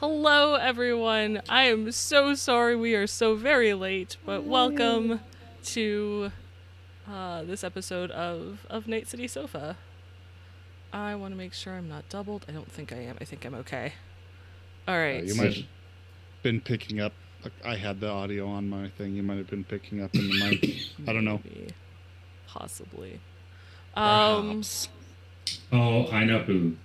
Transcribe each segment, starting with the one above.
Hello, everyone. I am so sorry we are so very late, but welcome to this episode of Night City Sofa. I want to make sure I'm not doubled. I don't think I am. I think I'm okay. All right. You might have been picking up. I had the audio on my thing. You might have been picking up in the mic. I don't know. Possibly. Perhaps. Oh, I know who.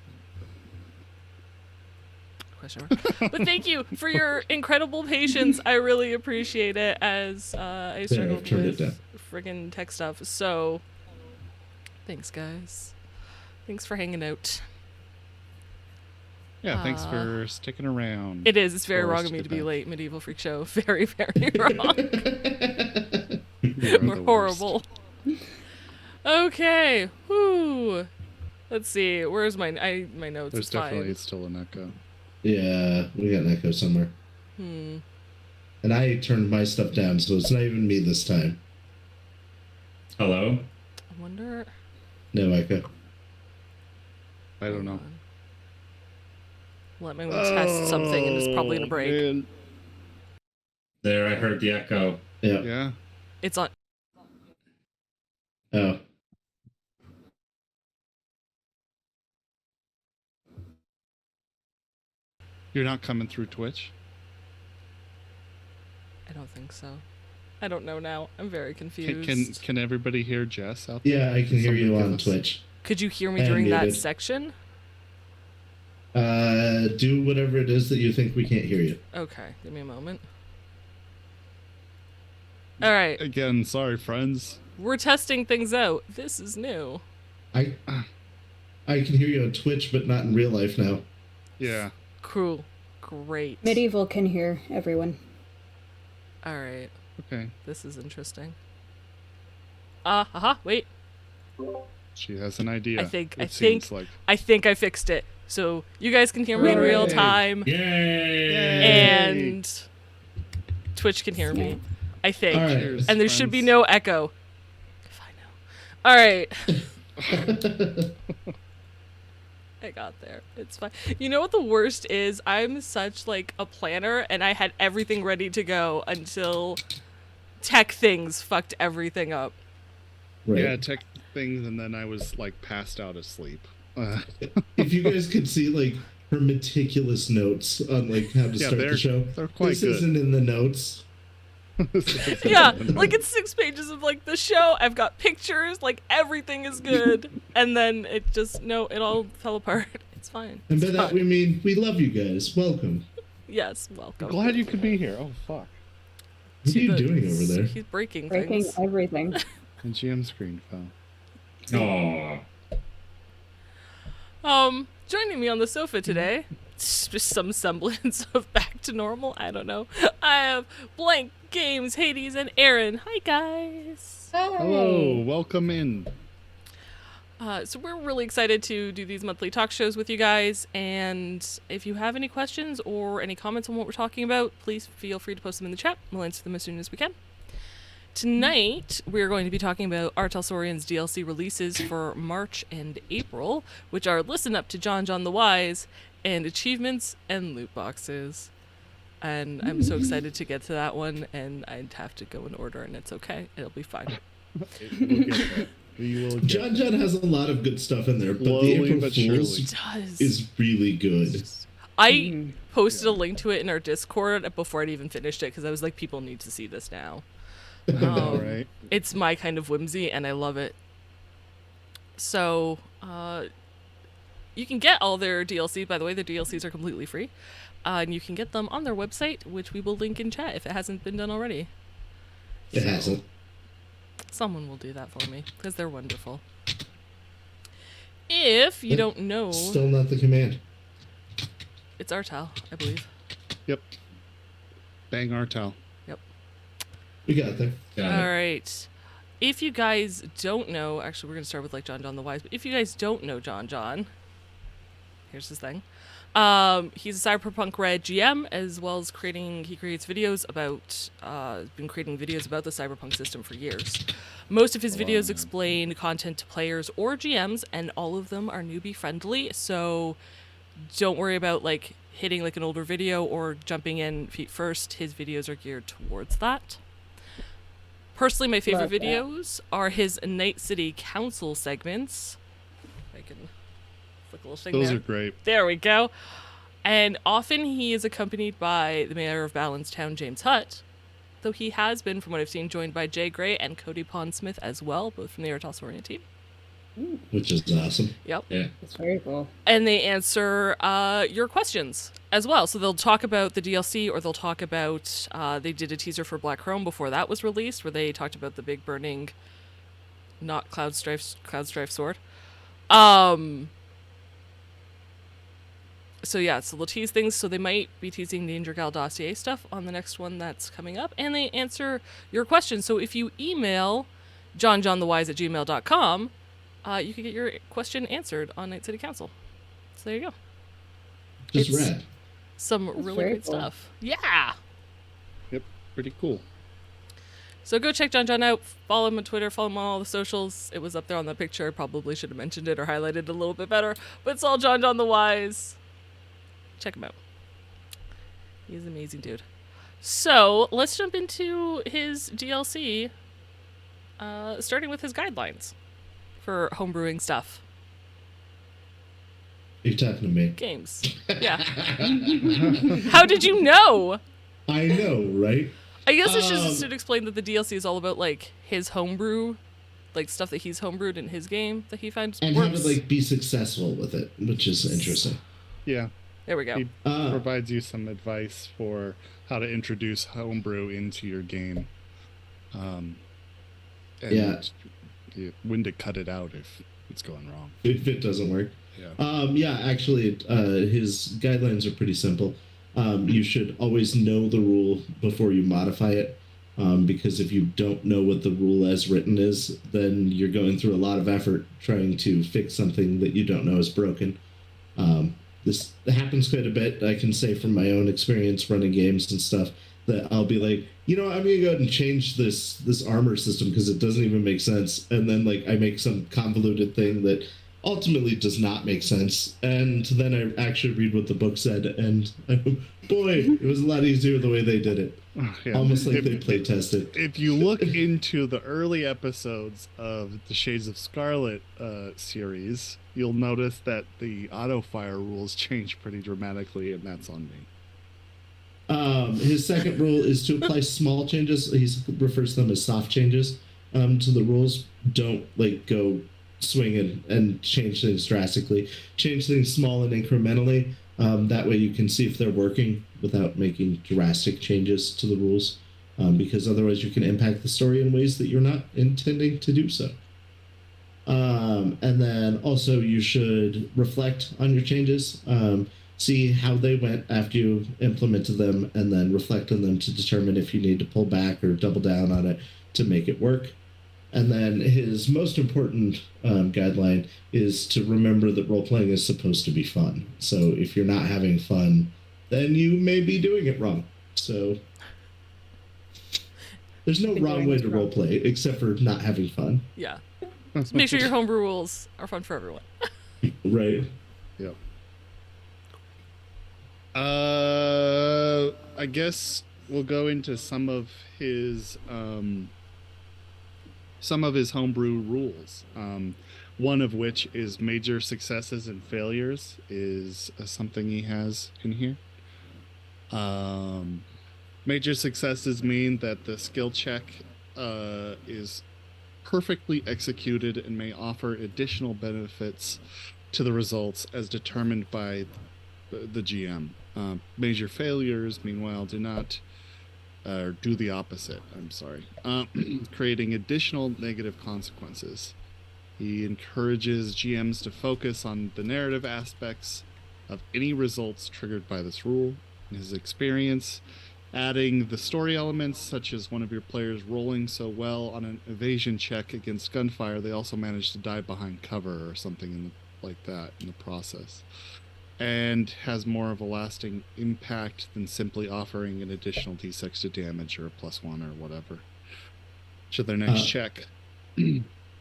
Question mark. But thank you for your incredible patience. I really appreciate it as I struggled with friggin' tech stuff. So, thanks, guys. Thanks for hanging out. Yeah, thanks for sticking around. It is. It's very wrong of me to be late. Medieval Freak Show. Very, very wrong. We're horrible. Okay. Whew. Let's see. Where's my notes? There's definitely still an echo. Yeah, we got an echo somewhere. And I turned my stuff down, so it's not even me this time. Hello? I wonder... No echo. I don't know. Let me test something, and it's probably going to break. Man. There, I heard the echo. Yeah. It's on... Oh. You're not coming through Twitch? I don't think so. I don't know now. I'm very confused. Can everybody hear Jess out there? Yeah, I can hear you on Twitch. Could you hear me during that section? Do whatever it is that you think we can't hear you. Okay, give me a moment. All right. Again, sorry, friends. We're testing things out. This is new. I can hear you on Twitch, but not in real life now. Yeah. Cool. Great. Medieval can hear everyone. All right. Okay. This is interesting. Wait. She has an idea. I think I fixed it. So you guys can hear me in real time. Yay! And Twitch can hear me. I think. All right. Cheers, and there should be no echo. If I know. All right. I got there. It's fine. You know what the worst is? I'm such like a planner, and I had everything ready to go until tech things fucked everything up. Right. Yeah, tech things, and then I was like passed out asleep. If you guys could see like her meticulous notes on like how to start the show, they're quite this good. isn't in the notes. Yeah, like it's 6 pages of like the show. I've got pictures, like everything is good, and then it all fell apart. It's fine. And by that we mean we love you guys. Welcome. Yes, welcome. Glad you could be here. Oh fuck. What are you doing over there? He's breaking Breaking everything. And GM screen fell. Aww. Joining me on the sofa today, just some semblance of back to normal. I don't know. I have Blank Games, Hades, and Aaron. Hi, guys. Hello, welcome in. So we're really excited to do these monthly talk shows with you guys, and if you have any questions or any comments on what we're talking about, please feel free to post them in the chat. We'll answer them as soon as we can. Tonight, we're going to be talking about our Talsorians DLC releases for March and April, which are Listen Up to JonJonTheWise and Achievements and Loot Boxes. And I'm so excited to get to that one, and I'd have to go in order, and it's okay. It'll be fine. Jon Jon has a lot of good stuff in there, but the April Fool's is really good. I posted a link to it in our Discord before I'd even finished it, because I was like, people need to see this now. Right. It's my kind of whimsy, and I love it. So, you can get all their DLC. By the way, their DLCs are completely free. And you can get them on their website, which we will link in chat if it hasn't been done already. It hasn't. Someone will do that for me, because they're wonderful. If you don't know... Still not the command. It's Artal, I believe. Yep. Bang Artal. Yep. We got there. All right. If you guys don't know... Actually, we're going to start with like JonJonTheWise, but if you guys don't know Jon Jon, here's his thing. He's a Cyberpunk Red GM, as well as he creates videos about, been creating videos about the Cyberpunk system for years. Most of his videos explain content to players or GMs, and all of them are newbie friendly, so don't worry about like hitting like an older video or jumping in feet first, his videos are geared towards that. Personally, my favorite Love that. videos are his Night City Council segments. I can flick a little thing Those there. are great. There we go. And often he is accompanied by the mayor of Balancetown, James Hutt, though he has been, from what I've seen, joined by Jay Gray and Cody Pondsmith as well, both from the Talsorian team. Which is awesome. Yep. Yeah. It's very cool. And they answer your questions as well. So they'll talk about the DLC, or they'll talk about, they did a teaser for Black Chrome before that was released, where they talked about the big burning, not Cloud Strife sword. So yeah, so they'll tease things. So they might be teasing the Indragal dossier stuff on the next one that's coming up. And they answer your questions. So if you email JonJonTheWise@gmail.com, you can get your question answered on Night City Council. So there you go. Just It's- rad. Some That's really very great cool. stuff. Yeah. Yep, pretty cool. So go check Jon Jon out. Follow him on Twitter. Follow him on all the socials. It was up there on the picture. I probably should have mentioned it or highlighted it a little bit better. But it's all JonJonTheWise. Check him out. He's an amazing dude. So let's jump into his DLC, starting with his guidelines for homebrewing stuff. You're talking to me. Games. Yeah. How did you know? I know, right? I guess I should explain that the DLC is all about like his homebrew, like stuff that he's homebrewed in his game that he finds And works. how to like be successful with it, which is interesting. Yeah, There we go. he provides you some advice for how to introduce homebrew into your game. And Yeah. when to cut it out if it's going wrong. If it doesn't work. Yeah. Yeah, actually, his guidelines are pretty simple. You should always know the rule before you modify it, because if you don't know what the rule as written is, then you're going through a lot of effort trying to fix something that you don't know is broken. This happens quite a bit. I can say from my own experience running games and stuff that I'll be like, I'm going to go ahead and change this armor system because it doesn't even make sense. And then like I make some convoluted thing that ultimately does not make sense. And then I actually read what the book said, and boy, it was a lot easier the way they did it. Oh, yeah. Almost like they play tested. If you look into the early episodes of the Shades of Scarlet series, you'll notice that the auto fire rules change pretty dramatically, and that's on me. His second rule is to apply small changes. He refers to them as soft changes to the rules. Don't like go swing and change things drastically. Change things small and incrementally. That way you can see if they're working without making drastic changes to the rules, because otherwise you can impact the story in ways that you're not intending to do so. And then also you should reflect on your changes, see how they went after you implemented them, and then reflect on them to determine if you need to pull back or double down on it to make it work. And then his most important guideline is to remember that role-playing is supposed to be fun. So if you're not having fun, then you may be doing it wrong. So there's no wrong way to roleplay except for not having fun. Yeah. Just make sure your homebrew rules are fun for everyone. Right. Yep. I guess we'll go into some of his homebrew rules. One of which is major successes and failures is something he has in here. Major successes mean that the skill check is perfectly executed and may offer additional benefits to the results as determined by the GM. Major failures, meanwhile, do not do the opposite. I'm sorry. Creating additional negative consequences. He encourages GMs to focus on the narrative aspects of any results triggered by this rule. In his experience, adding the story elements, such as one of your players rolling so well on an evasion check against gunfire, they also manage to die behind cover or something like that in the process. And has more of a lasting impact than simply offering an additional d6 to damage or a +1 or whatever to their next check.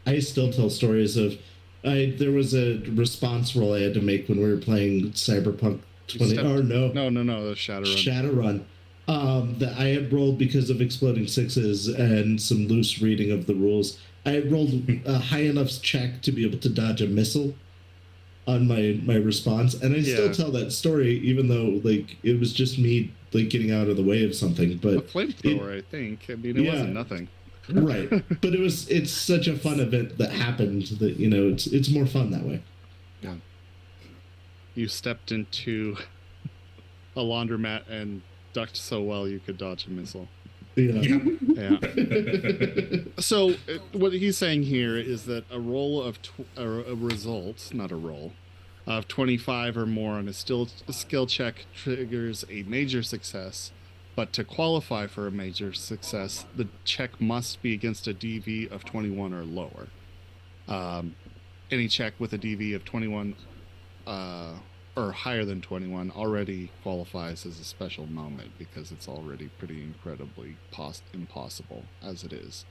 I still tell stories of there was a response roll I had to make when we were playing Cyberpunk 20 or no, No, the Shadowrun. Shadowrun. That I had rolled because of exploding sixes and some loose reading of the rules. I had rolled a high enough check to be able to dodge a missile on my response, and I still tell that story, even though like it was just me like getting out of the way of something. But a flamethrower, I think. I mean, it wasn't nothing. Right, but it's such a fun event that happened that it's more fun that way. Yeah. You stepped into a laundromat and ducked so well you could dodge a missile. Yeah. So what he's saying here is that a roll of a result, not a roll, of 25 or more on a skill check triggers a major success, but to qualify for a major success, the check must be against a DV of 21 or lower. Any check with a DV of 21 or higher than 21 already qualifies as a special moment because it's already pretty incredibly impossible as it is.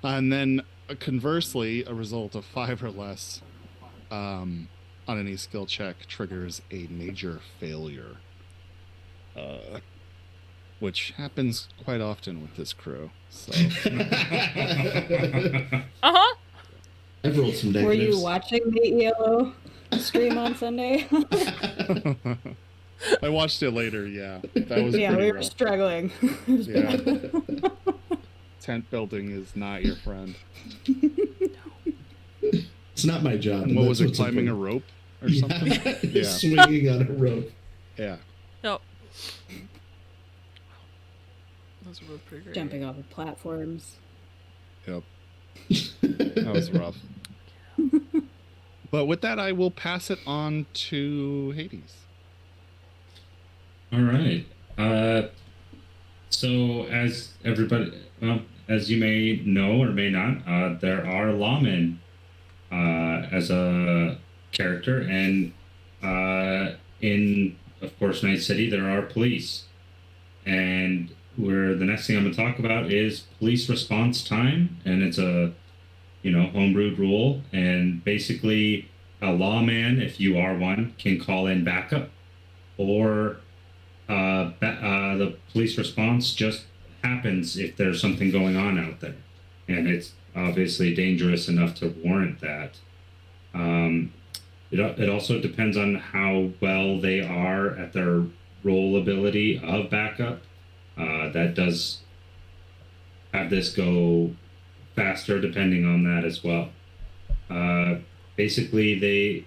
And then conversely, a result of 5 or less on any skill check triggers a major failure, which happens quite often with this crew. So. Uh-huh. I've rolled some negatives. Were you watching the ELO stream on Sunday? I watched it later, yeah. That was yeah, pretty we were rough. struggling. Yeah. Tent building is not your friend. It's not my job. What was it, climbing a rope or something? Yeah. Swinging on a rope. Yeah. Yep. Those are both pretty great. Jumping off of platforms. Yep. That was rough. But with that, I will pass it on to Hades. All right. So as everybody, as you may know or may not, there are lawmen as a character, and in, of course, Night City, there are police. And the next thing I'm going to talk about is police response time, and it's a homebrewed rule, and basically a lawman, if you are one, can call in backup, or the police response just happens if there's something going on out there, and it's obviously dangerous enough to warrant that. It also depends on how well they are at their role ability of backup. That does have this go faster depending on that as well. Basically,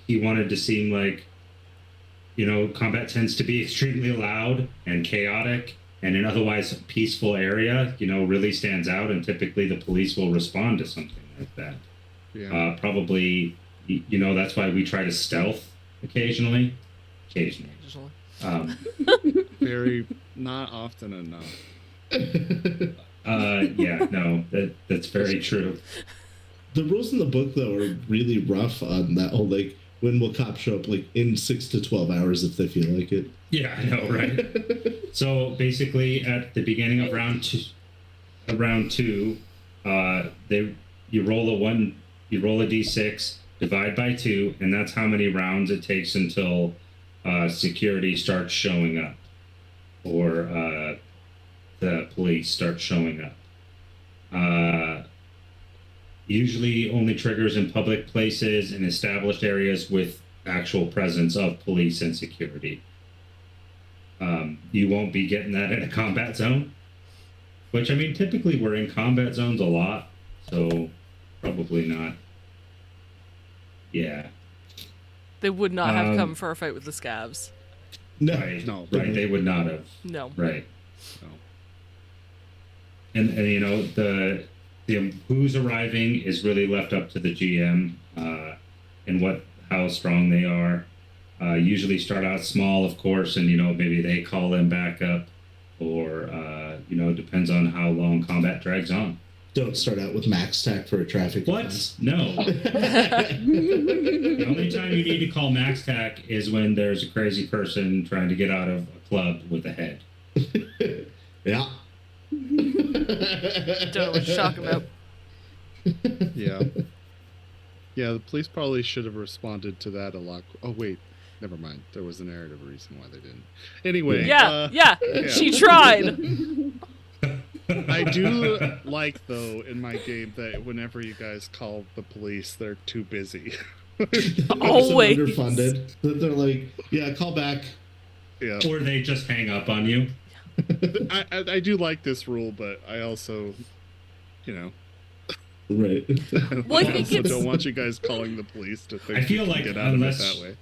he wanted to seem like, combat tends to be extremely loud and chaotic, and an otherwise peaceful area, really stands out, and typically the police will respond to something like that. Yeah. Probably, that's why we try to stealth occasionally. Very not often enough. Yeah, no, that's very true. The rules in the book, though, are really rough on that whole, like, when will cops show up, like, in 6 to 12 hours if they feel like it. Yeah, I know, right? So basically, at the beginning of round two, you roll a d6, divide by 2, and that's how many rounds it takes until security starts showing up, or the police start showing up. Usually only triggers in public places and established areas with actual presence of police and security. You won't be getting that in a combat zone, which, I mean, typically we're in combat zones a lot, so probably not. Yeah. They would not have come for a fight with the scavs. No. Right, No. right, they would not have. No. Right. No. And the who's arriving is really left up to the GM, and how strong they are. Usually start out small, of course, and maybe they call in backup, or it depends on how long combat drags on. Don't start out with max tack for a traffic What? offense. No. The only time you need to call max tack is when there's a crazy person trying to get out of a club with a head. Yeah. Don't know what you're talking about. Yeah. Yeah, the police probably should have responded to that a lot. Oh, wait. never mind. There was a narrative reason why they didn't. Anyway. Yeah, yeah. She tried. I do like, though, in my game that whenever you guys call the police, they're too busy. Always. Underfunded. They're like, yeah, call back. Yeah. Or they just hang up on you. I do like this rule, but I also, Right. Well, I think also it's- don't want you guys calling the police to think I feel you can like get out of it unless that way.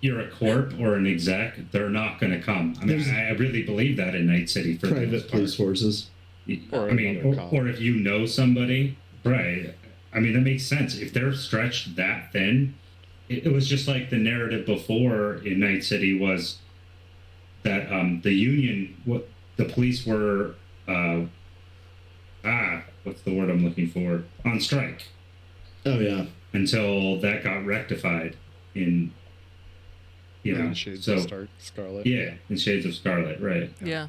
you're a corp or an exec, they're not going to come. I mean, There's- I really believe that in Night City for the most Private part. police forces. Or I mean, another cop. or if you know somebody, right? I mean, that makes sense. If they're stretched that thin, it was just like the narrative before in Night City was that the union, what the police were, what's the word I'm looking for? On strike Oh yeah. until that got rectified in, In Shades of Scarlet. yeah, in Shades of Scarlet, right? Yeah.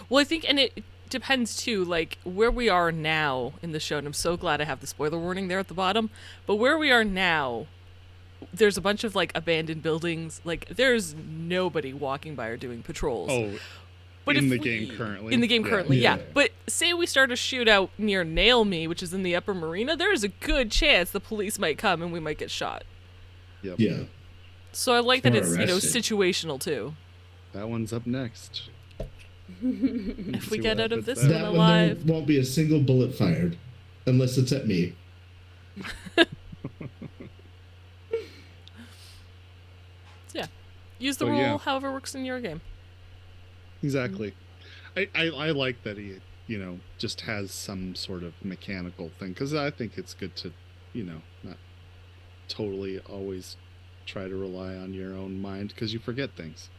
Well, I think, and it depends too, like where we are now in the show, and I'm so glad I have the spoiler warning there at the bottom, but where we are now, there's a bunch of like abandoned buildings, like there's nobody walking by or doing patrols. Oh, But in if the we- game currently. In the game currently, Yeah. yeah. But say we start a shootout near Nail Me, which is in the upper marina, there's a good chance the police might come and we might get shot. Yep. Yeah. So I like that Or it's, arrested. situational too. That one's up next. If we See get what out of happens this there. one That one, there alive. won't be a single bullet fired, unless it's at me. Yeah. Use the So, rule yeah. however works in your game. Exactly. I like that he, just has some sort of mechanical thing, because I think it's good to, not totally always try to rely on your own mind, because you forget things.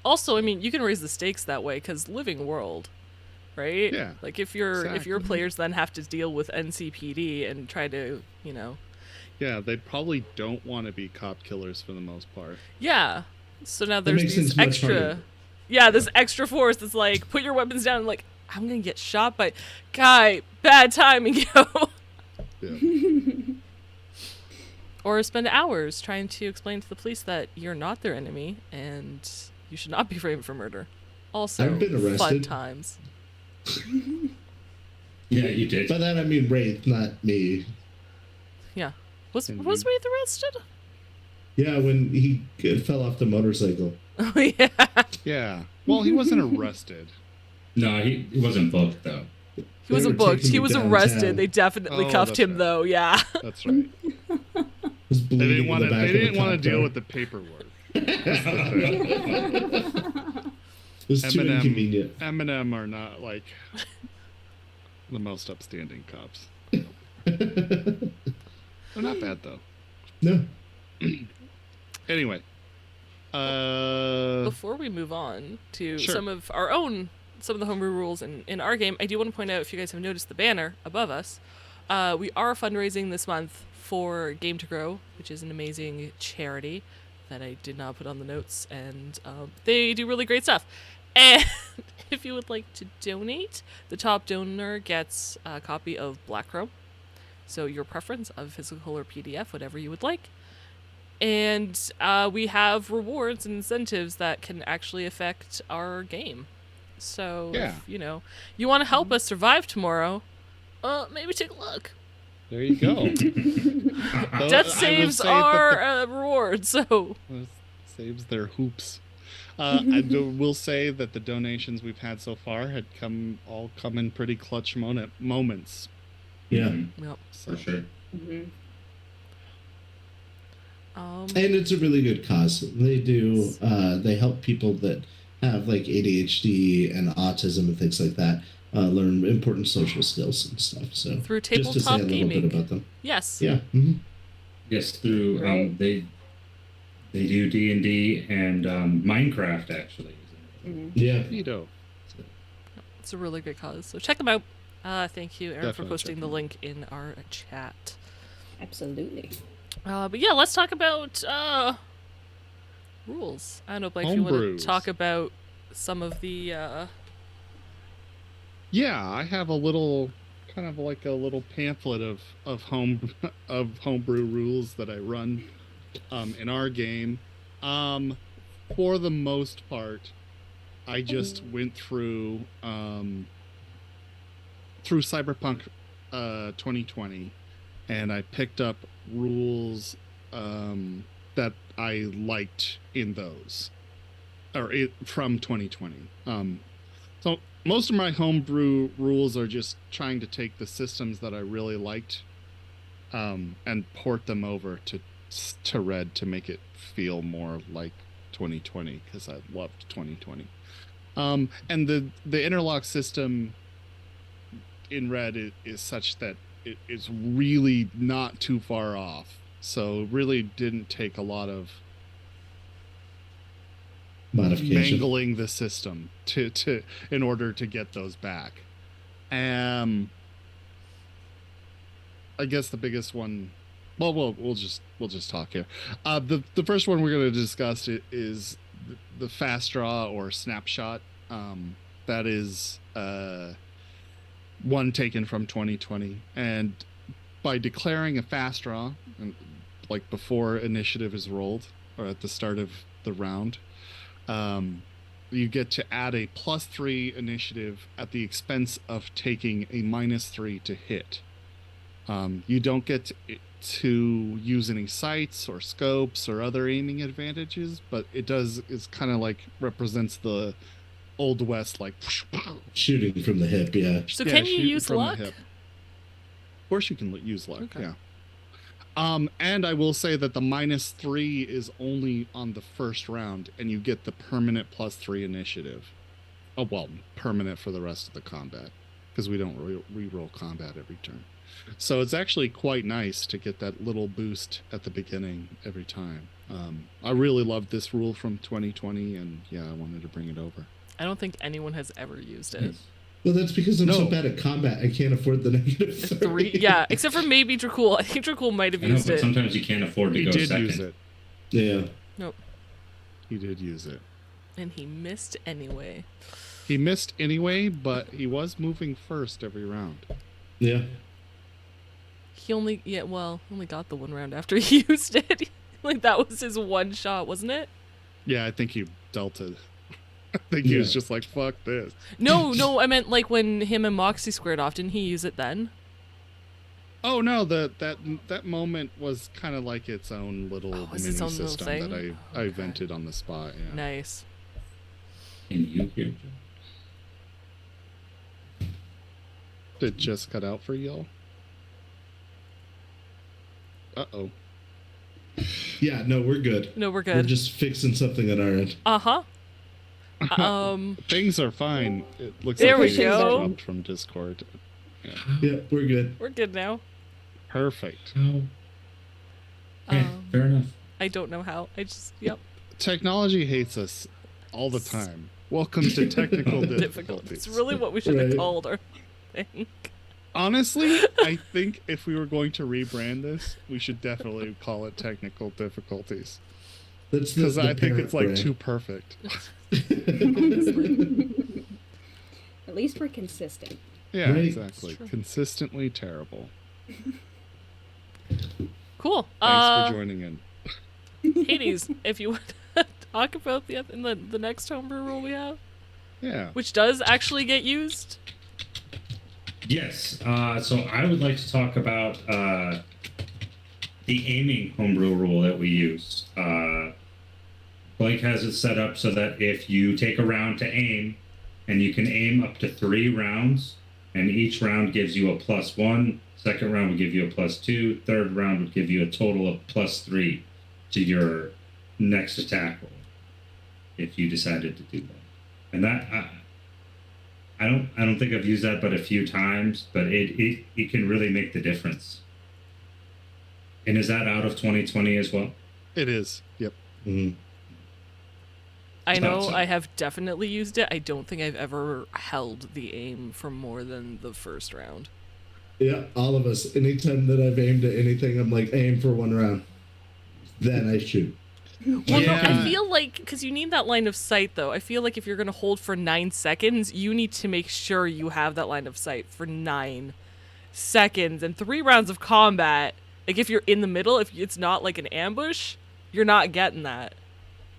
Also, I mean, you can raise the stakes that way because living world, right? Yeah, Like if your exactly. players then have to deal with NCPD and try to, Yeah, they probably don't want to be cop killers for the most part. yeah. So now That there's makes these things much extra, harder. yeah, this extra force that's like, put your weapons down. And like, I'm gonna get shot by, guy, bad timing, yo. Yeah. Or spend hours trying to explain to the police that you're not their enemy and you should not be framed for murder. Also, I've been fun arrested. times. Yeah, you did. By that I mean Wraith, not me. Yeah. Was Indeed. Wraith arrested? Yeah, when he fell off the motorcycle. Oh yeah. Yeah. Well, he wasn't arrested. No, he wasn't booked though. He They wasn't were booked. taking He me was downtown. arrested. They definitely Oh, cuffed that's him right. though. Yeah. That's right. Was They bleeding didn't want in to. the back They of the didn't want to cop deal car. with the paperwork. It was too Eminem. inconvenient. Eminem are not like the most upstanding cops. They're not bad though. No. Anyway, Before we move on to Sure. some of the homebrew rules in our game, I do want to point out, if you guys have noticed the banner above us, we are fundraising this month for Game to Grow, which is an amazing charity that I did not put on the notes, and they do really great stuff. And if you would like to donate, the top donor gets a copy of Black Chrome. So your preference of physical or PDF, whatever you would like. And we have rewards and incentives that can actually affect our game. So Yeah. if, you want to help us survive tomorrow, maybe take a look. there you go. Though I Death will saves say that are reward, so saves their hoops. Will say that the donations we've had so far had come in pretty clutch moments. Yeah. Mhm, yep. So, for sure. And it's a really good cause. They do. They help people that have like ADHD and autism and things like that learn important social skills and stuff. So Through just to say a tabletop little gaming. bit about them. Yes. Yeah. Hmm. Yes, through Right. they do D&D and Minecraft actually. Yeah. Neato. It's a really great cause. So check them out. Thank you, Aaron, Definitely for posting check the them out. link in our chat. Absolutely. But yeah, let's talk about rules. I don't know, Blake, if you want Homebrews. to talk about some of the Yeah, I have a little kind of like a little pamphlet of homebrew rules that I run in our game. For the most part, I just went through Cyberpunk 2020, and I picked up rules that I liked in those, from 2020. So most of my homebrew rules are just trying to take the systems that I really liked and port them over to Red to make it feel more like 2020, because I loved 2020. And the interlock system in Red is such that it is really not too far off. So really didn't take a lot of Modification. mangling the system to in order to get those back. I guess the biggest one. Well, we'll just talk here. The first one we're going to discuss is the fast draw or snapshot. That is one taken from 2020, and by declaring a fast draw, like before initiative is rolled or at the start of the round, you get to add a +3 initiative at the expense of taking a -3 to hit. You don't get to use any sights or scopes or other aiming advantages, but it's kind of like represents the Old West, like Shooting from the hip, yeah. So can you use luck? Of course you can use luck, Okay. yeah. And I will say that the -3 is only on the first round, and you get the permanent +3 initiative. Oh, well, permanent for the rest of the combat, because we don't re-roll combat every turn. So it's actually quite nice to get that little boost at the beginning every time. I really loved this rule from 2020, and yeah, I wanted to bring it over. I don't think anyone has ever used it. Well, that's because I'm so bad at combat. I can't afford the -3. Yeah, except for maybe Dracul. I think Dracul might have I know, used but it. sometimes you can't afford to He go did second. use it. Yeah. Nope. He did use it. And he missed anyway. He missed anyway, but he was moving first every round. Yeah. He only got the one round after he used it. Like that was his one shot, wasn't it? Yeah, I think he dealt it. I think he was just like, fuck this. No, I meant like when him and Moxie squared off, didn't he use it then? Oh no, that moment was kind of like its own little mini its own little system thing? that I invented on the spot. Yeah. Nice. Can you hear? Did it just cut out for y'all? Uh-oh. Yeah, no, we're good. No, we're We're good. just fixing something on our end. Uh-huh. Things are fine. It looks There like we it just go. dropped from Discord. Yeah. Yeah, we're good. We're good now. Perfect. Oh. Okay, fair enough. I don't know how. Yep. Technology hates us all the time. Welcome to technical Difficult. difficulties. It's really what we should have Right. called our thing. Honestly, I think if we were going to rebrand this, we should definitely call it technical difficulties. That's Because I think it's like parent too perfect. At least we're consistent. Yeah, Right. exactly. True. Consistently terrible. Cool. Thanks for joining in. Hades, if you would talk about the next homebrew rule we have, Yeah. which does actually get used. Yes. So I would like to talk about the aiming homebrew rule that we use. Blake has it set up so that if you take a round to aim, and you can aim up to 3 rounds, and each round gives you a +1. Second round will give you a +2. Third round would give you a total of +3 to your next attack roll, if you decided to do that. And that I don't think I've used that but a few times, but it can really make the difference. And is that out of 2020 as well? It is. Yep. Mhm. I know Awesome. I have definitely used it. I don't think I've ever held the aim for more than the first round. Yeah, all of us. Anytime that I've aimed at anything, I'm like, aim for 1 round. Then I shoot. Well, no, Yeah. I feel like, because you need that line of sight, though. I feel like if you're going to hold for 9 seconds, you need to make sure you have that line of sight for 9 seconds. And 3 rounds of combat Like if you're in the middle, if it's not like an ambush, you're not getting that.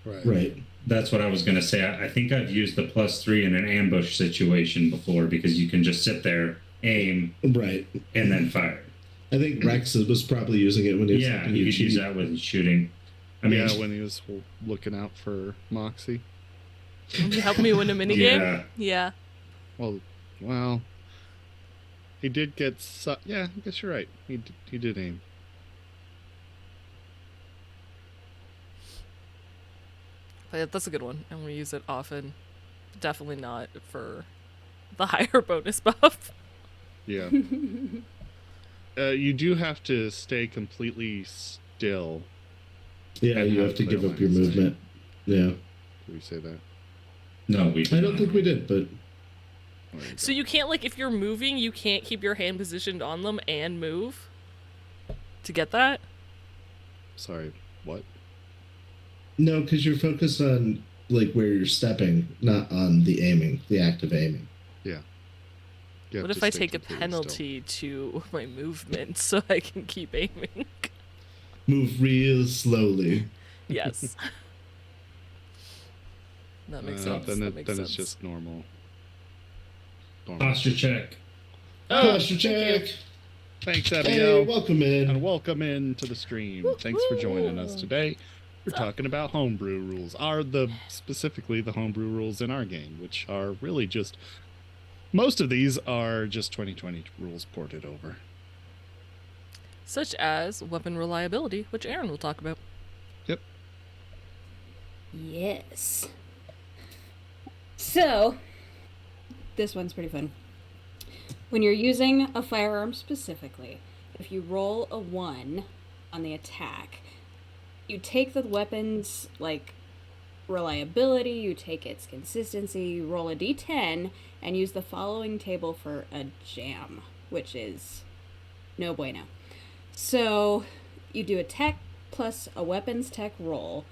Right. That's what I was going to say. I think I've used the +3 in an ambush situation before because you can just sit there, aim, Right, and then fire. I think Rex was probably using it when he was Yeah, you could use that with shooting. I mean, yeah, when he was looking out for Moxie. Can you help me win a minigame? Yeah. Yeah. Well, he did get. Yeah, I guess you're right. He did aim. But yeah, that's a good one, and we use it often. Definitely not for the higher bonus buff. Yeah. You do have to stay completely still. Yeah, and you have to give up your movement. Yeah. Did we say that? No, we did I don't not. think we did, but So you can't, like, if you're moving, you can't keep your hand positioned on them and move to get that? Sorry, what? no, because you're focused on like where you're stepping, not on the aiming, the act of aiming. Yeah. You have What to if I stay take a completely penalty to my movement so I can keep aiming? Move real slowly. Yes. That makes still. sense. Then That makes it's sense. just normal. Posture check. Posture check. Thanks, Hey, Abigail. welcome in. And welcome into the stream. Thanks for joining us today. We're talking about homebrew rules. Specifically the homebrew rules in our game, which are really just most of these are just 2020 rules ported over. Such as weapon reliability, which Aaron will talk about. Yep. Yes. So, this one's pretty fun. When you're using a firearm specifically, if you roll a 1 on the attack, you take the weapon's, like, reliability, you take its consistency, you roll a d10, and use the following table for a jam, which is no bueno. So, you do a tech plus a weapons tech roll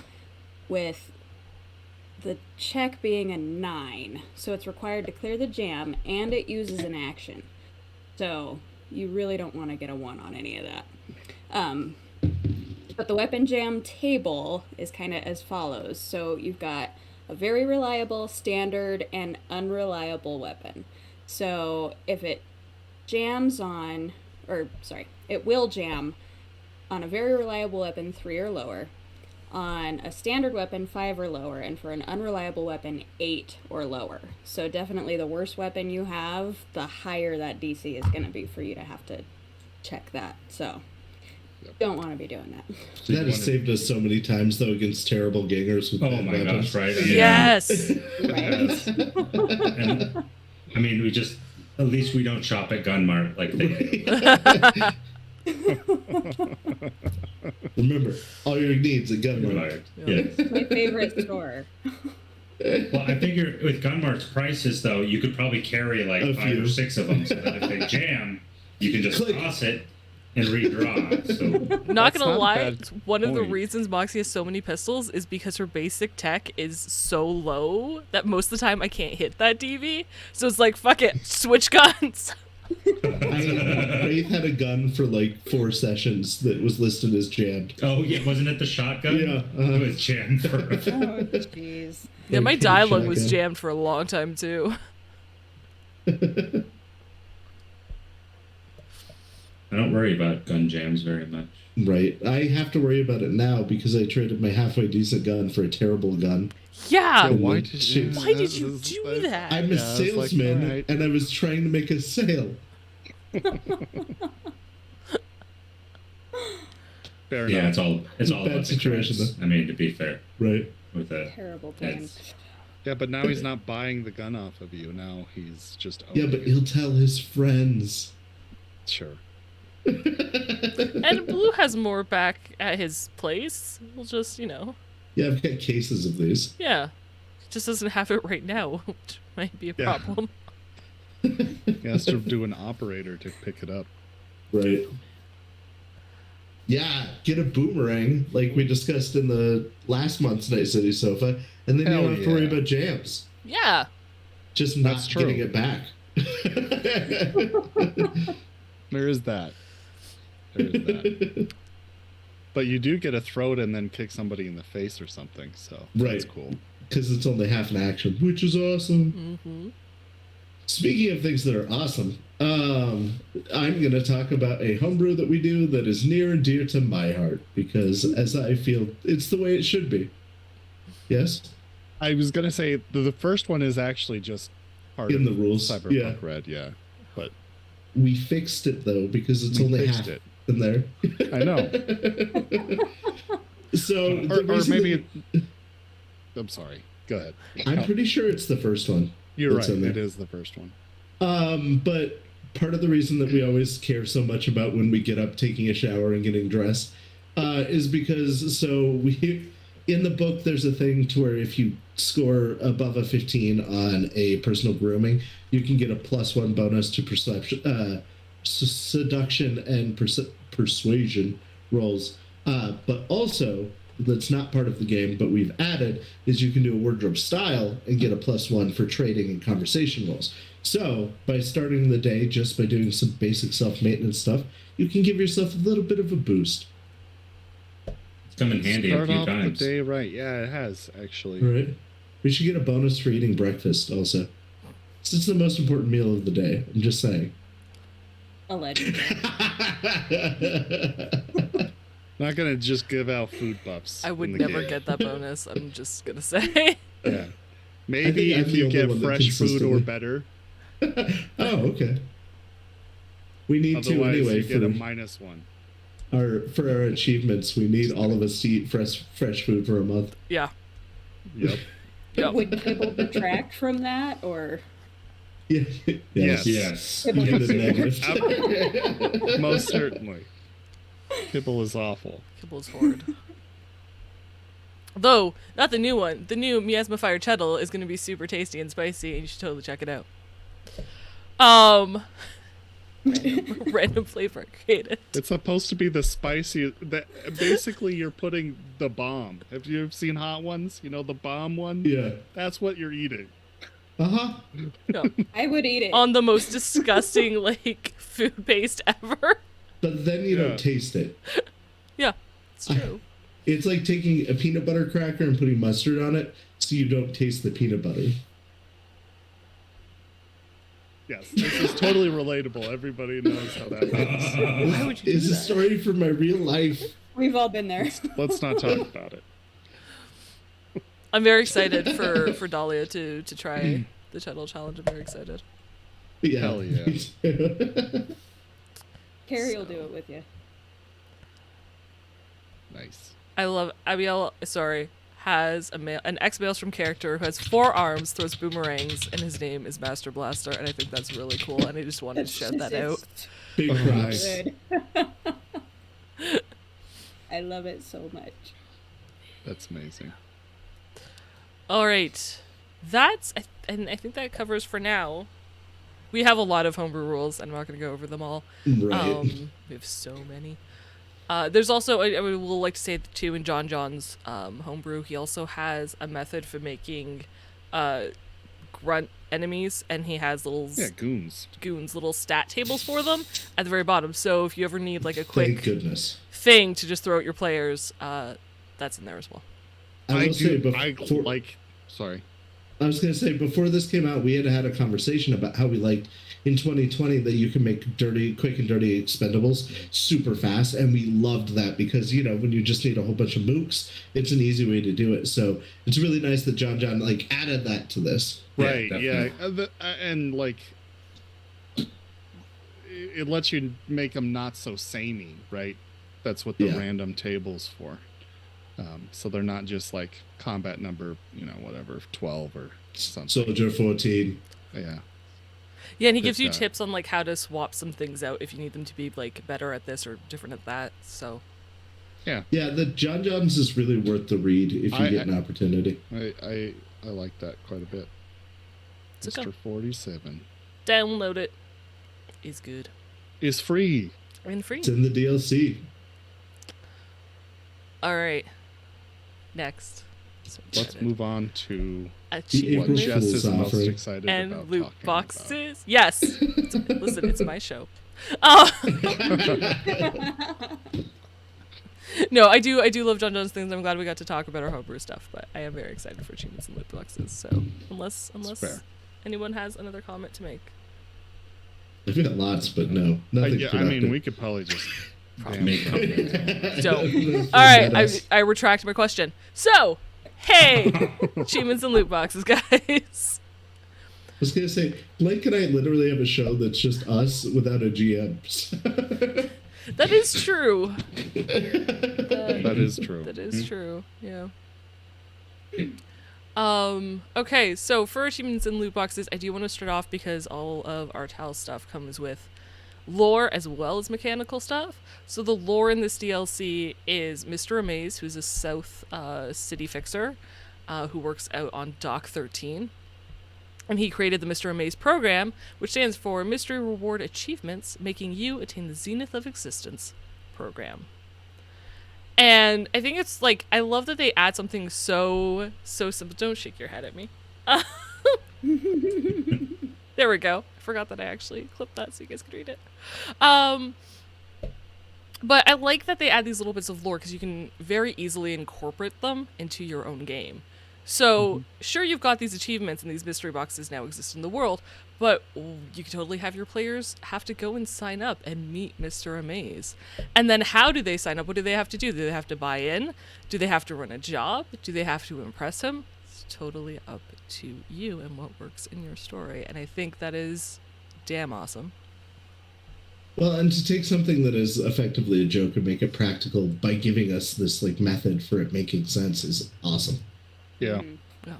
with the check being a 9. So it's required to clear the jam, and it uses an action. So you really don't want to get a 1 on any of that. But the weapon jam table is kind of as follows. So you've got a very reliable, standard, and unreliable weapon. So if it jams on, it will jam on a very reliable weapon 3 or lower, on a standard weapon 5 or lower, and for an unreliable weapon 8 or lower. So definitely the worse weapon you have, the higher that DC is going to be for you to have to check that. So don't want to be doing that. That has saved us so many times though against terrible gangers with Oh bad my weapons. gosh, right? Yes! Right? And, I mean, at least we don't shop at Gunmart like they do. Remember, all your needs at Gunmart. Right. Yeah. Yeah. My favorite store. Well, I figure with Gunmart's prices, though, you could probably carry like A 5 few. or 6 of them, so that if they jam, you can just Click. toss it and redraw. So Not That's gonna not a lie, bad one of the point. reasons Moxie has so many pistols is because her basic tech is so low that most of the time I can't hit that DV. So it's like, fuck it, switch guns. Faith had a gun for like 4 sessions that was listed as jammed. oh yeah, wasn't it the shotgun? Yeah, It was jammed for. Oh, jeez. Yeah, my Okay, dialogue was shotgun. jammed for a long time too. I don't worry about gun jams very much. Right. I have to worry about it now because I traded my halfway decent gun for a terrible gun. Yeah. So- Why Why did you do that? I'm a Yeah, I was like, salesman alright. and I was trying to make a sale. Fair Yeah, enough. it's all Bad about the situation, creds. I mean, to be fair, Right. with that. Terrible plan. That's- Yeah, but now he's not buying the gun off of you. Now he's just Yeah, owning but it. he'll tell his friends. Sure. And Blue has more back at his place. We'll just, Yeah, I've got cases of these. yeah. Just doesn't have it right now, which might be a Yeah. problem. He has to do an operator to pick it up. Right. Yeah, get a boomerang like we discussed in the last month's Night City Sofa, and then you Hell don't have to worry yeah. about jams. Yeah. Just not That's true. getting it back. There is that. There's that. But you do get to throw it and then kick somebody in the face or something, so that's cool. Because it's only half an action, which is awesome. Mm-hmm. Speaking of things that are awesome, I'm going to talk about a homebrew that we do that is near and dear to my heart, because as I feel, it's the way it should be. Yes? I was going to say the first one is actually just part in of the rules. Cyberpunk Red, yeah. But we fixed it, though, because it's only half in there. I know. So, or maybe... I'm sorry. Go ahead. I'm pretty sure it's the first one. You're right. It is the first one. But part of the reason that we always care so much about when we get up, taking a shower, and getting dressed is because we in the book there's a thing to where if you score above a 15 on a personal grooming, you can get a +1 bonus to perception, seduction, and persuasion rolls. But also, that's not part of the game, but we've added, is you can do a wardrobe style and get a +1 for trading and conversation rolls. So, by starting the day just by doing some basic self-maintenance stuff, you can give yourself a little bit of a boost. It's come in handy a few times. The day right. Yeah, it has, actually. Right. We should get a bonus for eating breakfast also. It's the most important meal of the day. I'm just saying. Allegedly. Not gonna just give out food buffs. I would never get that bonus. I'm just gonna say. Yeah. Maybe if you get fresh food or better. Oh, okay. We need Otherwise, to anyway. You get a -1. For our achievements, we need all of us to eat fresh food for a month. Yeah. Yep. Would Kibble detract from that, or? Yeah. Yes. You get a negative. Most certainly. Kibble is awful. Kibble's horrid. Though, not the new one. The new Miasma Fire Cheddle is going to be super tasty and spicy, and you should totally check it out. Random flavor created. It's supposed to be the spicy. Basically, you're putting the bomb. Have you ever seen Hot Ones? You know, the bomb one? Yeah. That's what you're eating. Uh-huh. No. I would eat it. On the most disgusting, food paste ever. But then you don't taste it. Yeah, it's true. It's like taking a peanut butter cracker and putting mustard on it so you don't taste the peanut butter. Yes, this is totally relatable. Everybody knows how that works. Why would you do It's a story from my real life. We've all been there. Let's not talk about it. I'm very excited for Dahlia to try the Cheddle Challenge. I'm very excited. Yeah. Hell yeah. Carrie will do it with you. Nice. I love Abiel. Has an ex-Maelstrom from character who has 4 arms, throws boomerangs, and his name is Master Blaster, and I think that's really cool, and I just wanted to shout that out. Big props. Good. I love it so much. That's amazing. All right, and I think that covers for now. We have a lot of homebrew rules. I'm not going to go over them all. Right. We have so many. There's also, I would like to say too, in Jon Jon's homebrew, he also has a method for making grunt enemies, and he has goons, little stat tables for them at the very bottom. So if you ever need a quick Thank goodness. thing to just throw at your players, that's in there as well. Sorry. I was going to say, before this came out, we had a conversation about how we liked in 2020 that you can make quick and dirty expendables super fast, and we loved that because, when you just need a whole bunch of mooks, it's an easy way to do it. So it's really nice that Jon Jon added that to this. Right, yeah. And it lets you make them not so samey, right? That's what the random table's for. So they're not just combat number, 12 or something. Soldier 14. Yeah. Yeah, and he gives you tips on how to swap some things out if you need them to be better at this or different at that. So. Yeah. Yeah, the Jon Jon's is really worth the read if you get an opportunity. I like that quite a bit. Mr. 47. Download it. Is good. Is free. And free. It's in the DLC. All right. Next. Let's move on to what Achievement. Jess is most excited and about loot talking boxes. about. Yes. Listen, it's my show. No, I do love Jon Jon's things. I'm glad we got to talk about our homebrew stuff, but I am very excited for achievements and loot boxes. So unless fair. anyone has another comment to make. I've got lots, but no, nothing. I mean, we could probably just Make comments. Dope. All right, I retract my question. So, hey, achievements and loot boxes, guys. I was gonna say, Blake and I literally have a show that's just us without a GM. That is true. That is true. That is true. Yeah. Okay, so for achievements and loot boxes, I do want to start off because all of our Tal stuff comes with lore as well as mechanical stuff. So the lore in this DLC is Mr. Amaze, who's a South city fixer who works out on Dock 13. And he created the Mr. Amaze program, which stands for Mystery Reward Achievements, Making You Attain the Zenith of Existence program. And I think it's like, I love that they add something so simple. Don't shake your head at me. There we go. I forgot that I actually clipped that so you guys could read it. But I like that they add these little bits of lore because you can very easily incorporate them into your own game. So, sure, you've got these achievements and these mystery boxes now exist in the world, but you could totally have your players have to go and sign up and meet Mr. Amaze. And then how do they sign up? What do they have to do? Do they have to buy in? Do they have to run a job? Do they have to impress him? It's totally up to you and what works in your story. And I think that is damn awesome. Well, and to take something that is effectively a joke and make it practical by giving us this like method for it making sense is awesome. Yeah. Yeah.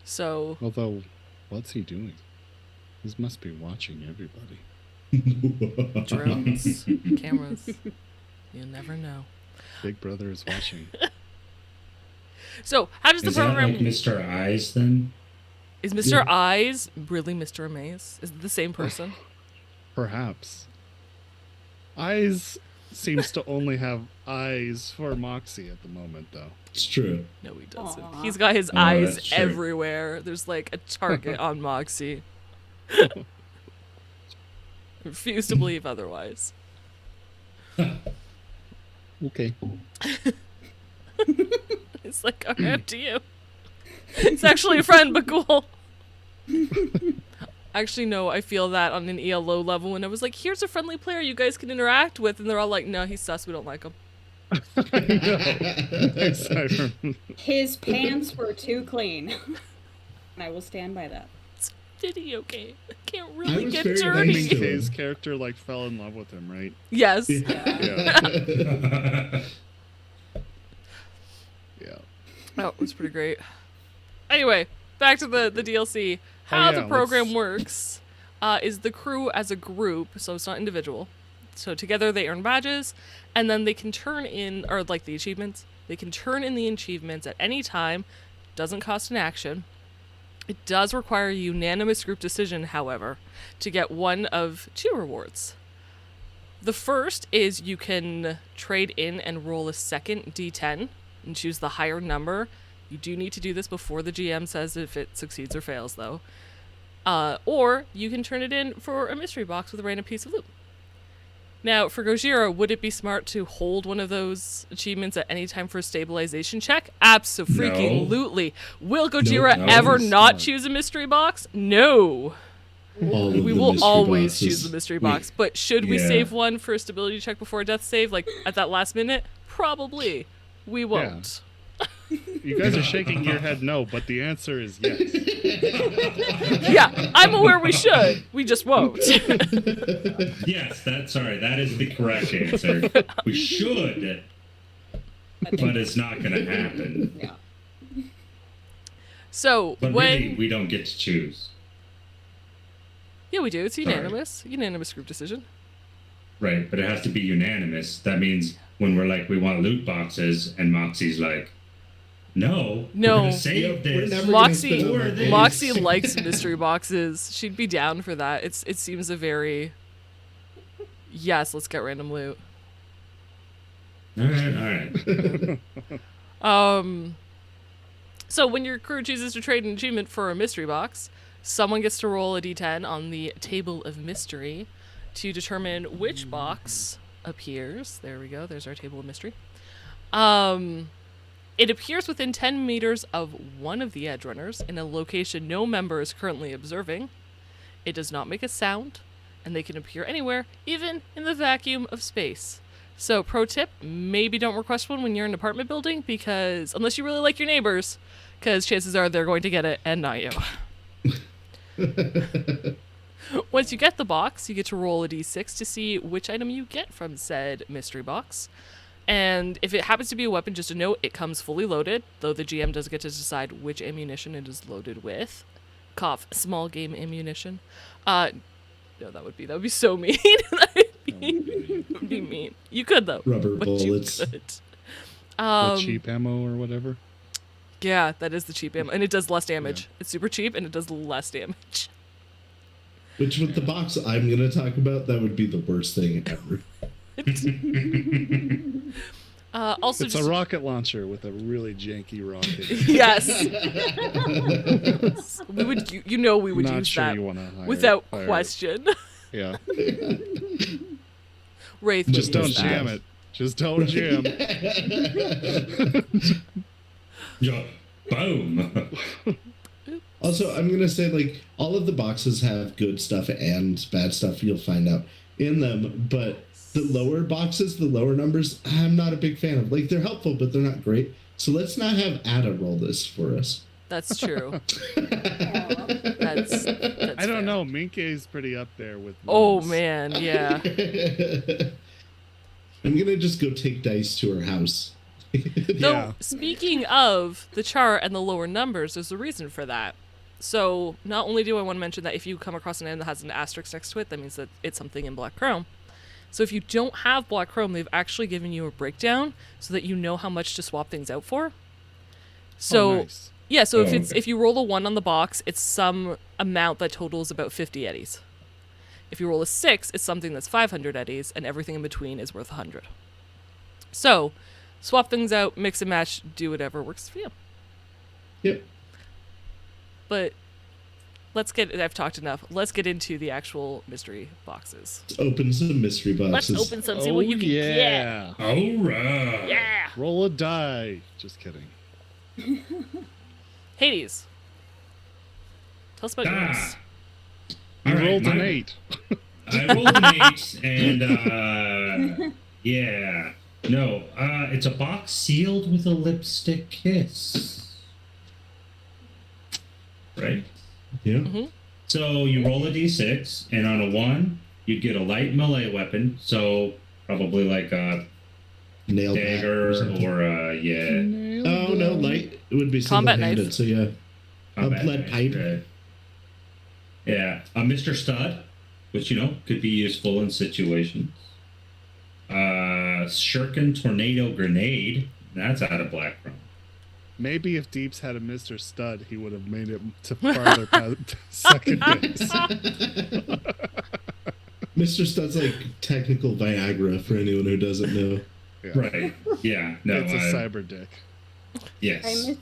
So. Although, what's he doing? He must be watching everybody. Drones, cameras. You never know. Big Brother is watching. So, how does the Is that program... like Mr. Eyes then? Is Mr. Eyes really Mr. Amaze? Is it the same person? Perhaps. Eyes seems to only have eyes for Moxie at the moment, though. It's true. No, he doesn't. Aw. He's got his Oh, eyes that's true. everywhere. There's like a target on Moxie. Refuse to believe otherwise. Okay. It's like, okay, up to you. It's actually a friend, but cool. Actually, no, I feel that on an ELO level when I was like, here's a friendly player you guys can interact with, and they're all like, no, he's sus, we don't like him. His pants were too clean. And I will stand by that. It's a video game. I can't I really was get very dirty. nice to him. Kay's character like fell in love with him, right? Yes. Yeah. Yeah. Oh, it was pretty great. Anyway, back to the DLC. How yeah, the program let's- works is the crew as a group, so it's not individual. So together they earn badges, and then they can turn in, or like the achievements, they can turn in the achievements at any time. Doesn't cost an action. It does require a unanimous group decision, however, to get one of two rewards. The first is you can trade in and roll a second D10 and choose the higher number. You do need to do this before the GM says if it succeeds or fails, though. Or you can turn it in for a mystery box with a random piece of loot. Now, for Gojira, would it be smart to hold one of those achievements at any time for a stabilization check? Abso-freaking-lutely. Will Gojira No, ever it's not not. choose a mystery box? No. All of We the will mystery always boxes. choose the mystery box. But should we Yeah. save one for a stability check before a death save, like at that last minute? Probably. We won't. You guys are shaking your head no, but the answer is yes. Yeah, I'm aware we should. We just won't. Yes, that is the correct answer. We should, but it's not going to happen. Yeah. So, But when... really, we don't get to choose. Yeah, we do. It's Sorry. unanimous. Unanimous group decision. Right, but it has to be unanimous. That means when we're like, we want loot boxes, and Moxie's like, no, No. we're going to save We're this. never Moxie, gonna spend this. Moxie likes mystery boxes. She'd be down for that. It seems a very... Yes, let's get random loot. All right. So when your crew chooses to trade an achievement for a mystery box, Someone gets to roll a d10 on the table of mystery to determine which box appears. There we go. There's our table of mystery. It appears within 10 meters of one of the edge runners in a location no member is currently observing. It does not make a sound, and they can appear anywhere, even in the vacuum of space. So, pro tip, maybe don't request one when you're in an apartment building, because unless you really like your neighbors, because chances are they're going to get it and not you. Once you get the box, you get to roll a d6 to see which item you get from said mystery box. And if it happens to be a weapon, just a note, it comes fully loaded, though the GM does get to decide which ammunition it is loaded with. Cough, small game ammunition. No, that would be so mean. That would be mean. You could, though. Rubber but bullets. You could. The cheap ammo or whatever. Yeah, that is the cheap ammo. And it does less damage. Yeah. It's super cheap, and it does less damage. Which, with the box I'm going to talk about, that would be the worst thing ever. Also, it's a rocket launcher with a really janky rocket. Yes. We would, we would Not use sure that you wanna without question. Yeah. Wraith, just don't jam it. Just don't jam. Yeah. Boom. Also, I'm gonna say, like, all of the boxes have good stuff and bad stuff. You'll find out in them, but the lower boxes, the lower numbers, I'm not a big fan of. Like, they're helpful, but they're not great. So let's not have Ada roll this for us. That's true. that's I don't know. Minke is pretty up there with. Oh man, yeah. I'm gonna just go take dice to her house. Though, speaking of the chart and the lower numbers, there's a reason for that. So not only do I want to mention that if you come across an item that has an asterisk next to it, that means that it's something in Black Chrome. So if you don't have Black Chrome, they've actually given you a breakdown so that you know how much to swap things out for. So nice. Yeah, so if you roll a 1 on the box, it's some amount that totals about 50 eddies. If you roll a 6, it's something that's 500 eddies, and everything in between is worth 100. So, swap things out, mix and match, do whatever works for you. Yep. But I've talked enough. Let's get into the actual mystery boxes. Let's open some mystery boxes. Let's open some, see what you can get. All right. Yeah. Roll a die. Just kidding. Hades. Tell us about yours. You rolled an 8. I rolled an 8, and yeah. No, it's a box sealed with a lipstick kiss. Right? Yeah. Mm-hmm. So you roll a d6, and on a 1, you get a light melee weapon. So probably like a nail dagger or a Oh no, light. It would be single-handed. So yeah, a lead pipe. Yeah, a Mr. Stud, which could be useful in situations. Shuriken Tornado Grenade. That's out of Black Chrome. Maybe if Deeps had a Mr. Stud, he would have made it to farther past second base. Mr. Stud's like technical Viagra for anyone who doesn't know. Yeah. Right. Yeah. No. It's a cyber dick. Yes.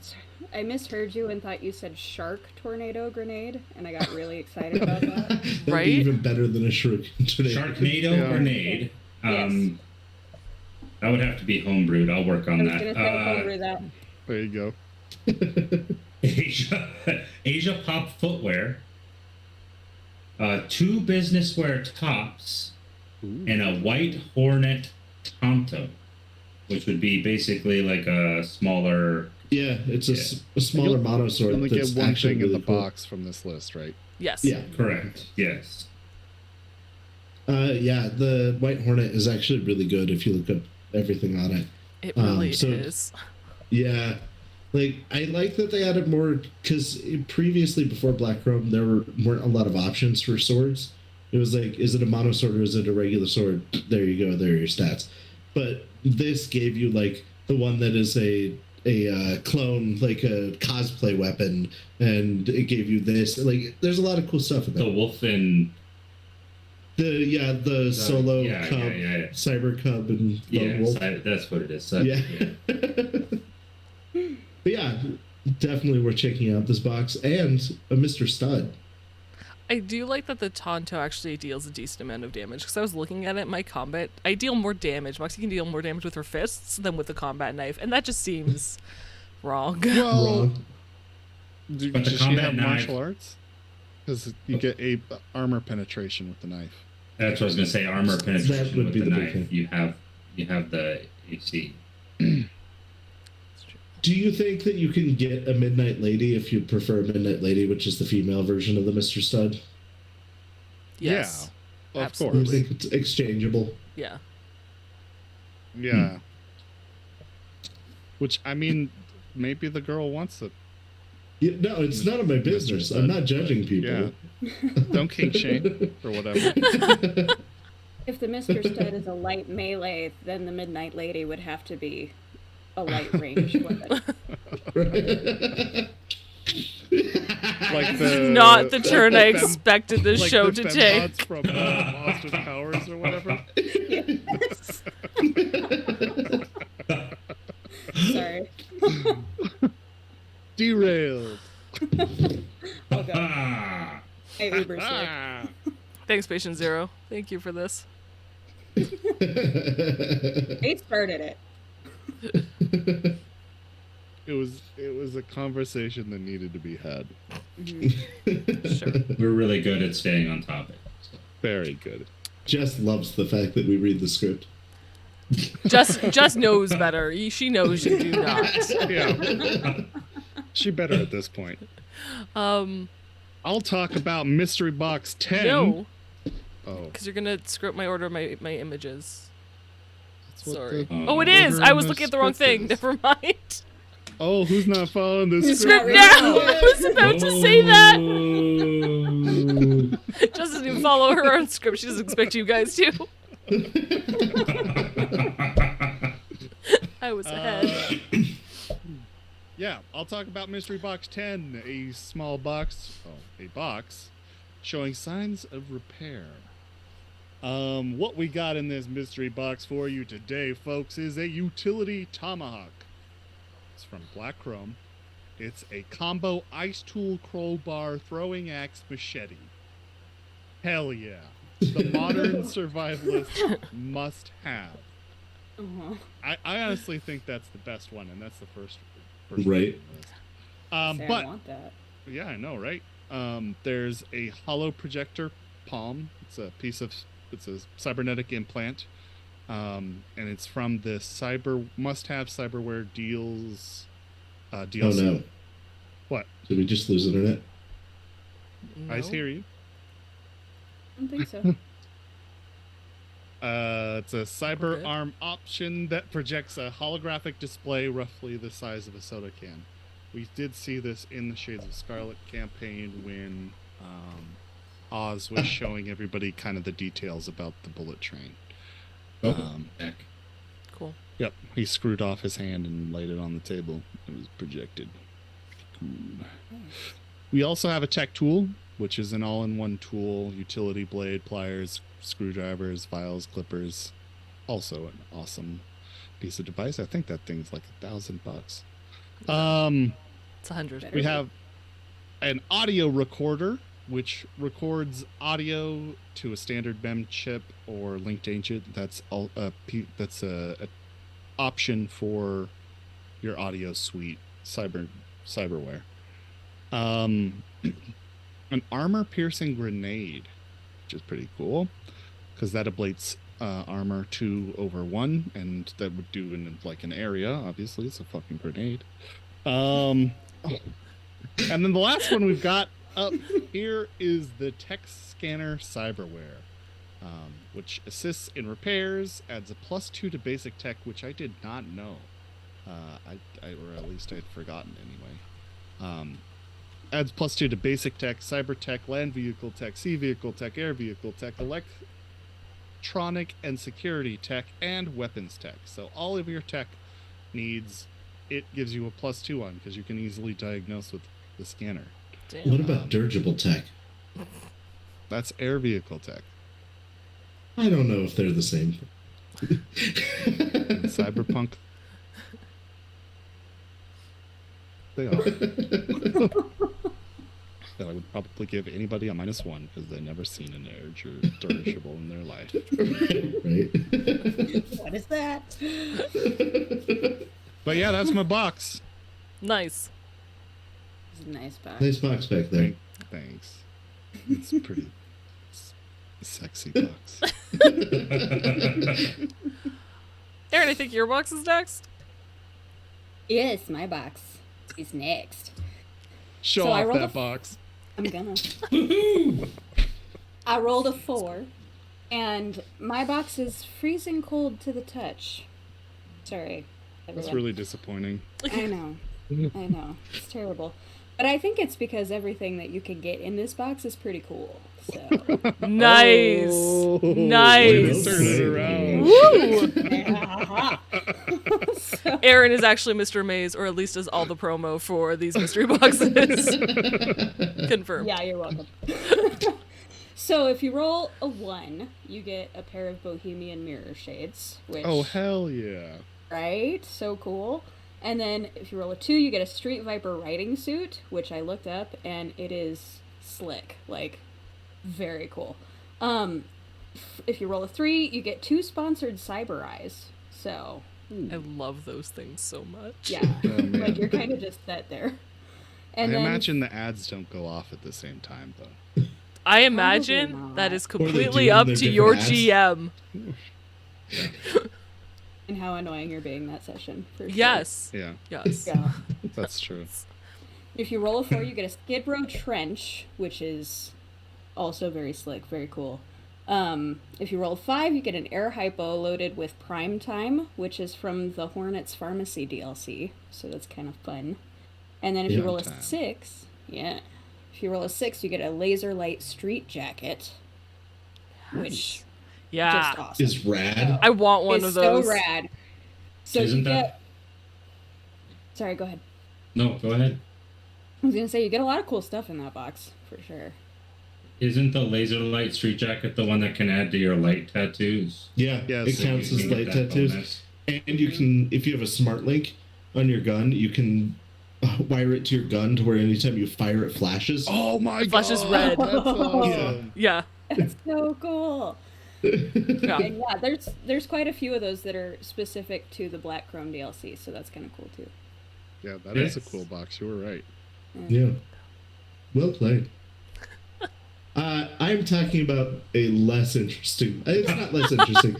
I misheard you and thought you said shark tornado grenade, and I got really excited about that. That'd Right? be even better than a shuriken tornado. Sharknado Grenade. Yes. That would have to be homebrewed. I'll work on I was that. going to say homebrew that. There you go. Asia Pop Footwear. 2 business wear tops. Ooh. And a White Hornet Tonto, which would be basically like a smaller. Yeah, it's a smaller monosword. You only get one thing in the cool. box from this list, right? Yes. Yeah, correct. Yes. Yeah, the White Hornet is actually really good if you look up everything on it. It really is. Yeah, like I like that they added more because previously before Black Chrome there weren't a lot of options for swords. It was like, is it a monosword or is it a regular sword? There you go. There are your stats. But this gave you like the one that is a clone, like a cosplay weapon, and it gave you this. Like, there's a lot of cool stuff in there. The wolf and the solo cub, cyber cub, and wolf. That's what it is. But yeah, definitely worth checking out this box and a Mr. Stud. I do like that the Tonto actually deals a decent amount of damage, because I was looking at it in my combat. I deal more damage. Moxie can deal more damage with her fists than with the combat knife, and that just seems wrong. Well, Wrong. But the does she combat have knife- martial arts? Because you get a armor penetration with the knife. That's what I was gonna say. Armor penetration would with be the the big knife. thing. You have the AC. Do you think that you can get a Midnight Lady if you prefer a Midnight Lady, which is the female version of the Mr. Stud? Yes. Yeah, of Absolutely. You course. think it's exchangeable? Yeah. Yeah. Which, I mean, maybe the girl wants it. Yeah, no, it's none of my business. I'm not judging people. Yeah. Don't kink shame or whatever. If the Mr. Stud is a light melee, then the Midnight Lady would have to be a light range weapon. Like This is not the turn I expected this like show the to take. fembots from Austin Powers or whatever. Yes. Sorry. Derailed. I'll go. Ah! I Uber sick. Ah. Thanks, Patient Zero. Thank you for this. They started it. It was a conversation that needed to be had. Sure. We're really good at staying on topic. So. Very good. Jess loves the fact that we read the script. Just knows better. She knows you do not. Yeah. She better at this point. I'll talk about Mystery Box 10. No, Oh. because you're gonna screw up my order of my images. That's what Sorry. the Oh, it is. order I in was the looking at the wrong script thing. is. Never mind. Oh, who's not following the Who's script? not Now reading? I was about to say that. Oh. Just doesn't even follow her own script. She doesn't expect you guys to. I was ahead. Yeah, I'll talk about Mystery Box 10, a small box, a box showing signs of repair. What we got in this mystery box for you today, folks, is a utility tomahawk. It's from Black Chrome. It's a combo ice tool crowbar throwing axe machete. Hell yeah. The modern survivalist must have. Uh-huh. I honestly think that's the best one, and that's the first Right. one on the list. Say I But want that. yeah, I know, right? There's a hollow projector palm. It's a cybernetic implant, and it's from the must-have cyberware deals. DLC. Oh no. What? Did we just lose internet? I No. hear you. I don't think so. It's a cyber Okay. arm option that projects a holographic display roughly the size of a soda can. We did see this in the Shades of Scarlet campaign when Oz was showing everybody kind of the details about the bullet train. Heck. Cool. Yep, he screwed off his hand and laid it on the table. It was projected. Cool. We also have a tech tool, which is an all-in-one tool, utility blade, pliers, screwdrivers, files, clippers. Also an awesome piece of device. I think that thing's like $1,000. It's 100. We have an audio recorder, which records audio to a standard MEM chip or linked agent. That's a option for your audio suite cyberware. An armor piercing grenade, which is pretty cool because that ablates armor 2/1, and that would do in like an area. Obviously, it's a fucking grenade. And then the last one we've got up here is the Tech Scanner Cyberware, which assists in repairs, adds a +2 to basic tech, which I did not know. Or at least I'd forgotten anyway. Adds +2 to basic tech, cyber tech, land vehicle tech, sea vehicle tech, air vehicle tech, electronic and security tech, and weapons tech. So all of your tech needs, it gives you a +2 on because you can easily diagnose with the scanner. Damn. What about dirigible tech? That's air vehicle tech. I don't know if they're the same. Cyberpunk. They are. that I would probably give anybody a -1 because they've never seen an dirigible in their life. Right. What is that? But yeah, that's my box. Nice. It's a nice box. Nice box back there. Thanks. It's pretty sexy box. Aaron, I think your box is next. Yes, my box is next. Show So I off rolled that a- box. I'm gonna. I rolled a 4, and my box is freezing cold to the touch. Sorry, That's everyone. really disappointing. I know. I know. It's terrible. But I think it's because everything that you can get in this box is pretty cool. So. Nice. Oh, way to Nice. turn it around. Woo! So- Aaron is actually Mr. Maze, or at least does all the promo for these mystery boxes. Confirmed. Yeah, you're welcome. So if you roll a 1, you get a pair of Bohemian mirror shades, which Oh, hell yeah. right, so cool. And then if you roll a 2, you get a Street Viper riding suit, which I looked up, and it is slick, like very cool. If you roll a 3, you get 2 sponsored Cyber Eyes. So I love those things so much. yeah, Oh, man. like you're kind of just set there. And I then imagine the ads don't go off at the same time, though. I imagine not. that is they're completely doing up their to your different GM. and how annoying you're being that session. For sure. Yes. Yeah, Yes. Yeah. that's true. If you roll a 4, you get a Skid Row Trench, which is also very slick, very cool. If you roll a 5, you get an Air Hypo loaded with Prime Time, which is from the Hornets Pharmacy DLC, so that's kind of fun. And then if you Yeah. roll a Time. 6, if you roll a 6, you get a Laser Light Street Jacket, which Yeah. just awesome. Is rad. I want one It's of those. so rad. So Isn't you that- get. Sorry, go ahead. No, go ahead. I was gonna say you get a lot of cool stuff in that box for sure. Isn't the laser light street jacket the one that can add to your light tattoos? Yeah, Yes. it counts You as can light get that tattoos. bonus. And you can, if you have a smart link on your gun, you can wire it to your gun to where anytime you fire, it flashes. Oh my Flashes god. red. That's awesome. Yeah. That's so cool. Yeah. And yeah, there's quite a few of those that are specific to the Black Chrome DLC, so that's kind of cool too. Yeah, that is a Yes. cool box. You were right. Yeah. Well played. I'm talking about a less interesting. It's not less interesting.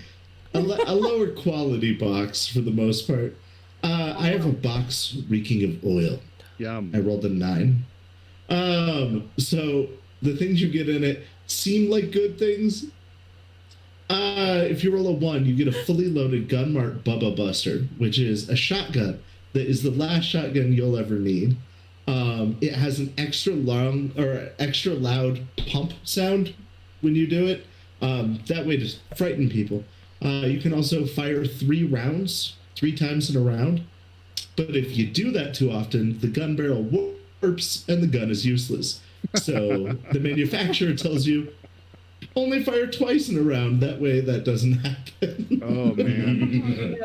A lower quality box for the most part. I have a box reeking of oil. Yum. I rolled a 9. So the things you get in it seem like good things. If you roll a 1, you get a fully loaded Gunmart Bubba Buster, which is a shotgun that is the last shotgun you'll ever need. It has an extra long or extra loud pump sound when you do it. That way to frighten people. You can also fire 3 rounds, 3 times in a round. But if you do that too often, the gun barrel warps and the gun is useless. So the manufacturer tells you, only fire twice in a round. That way that doesn't happen. Oh man.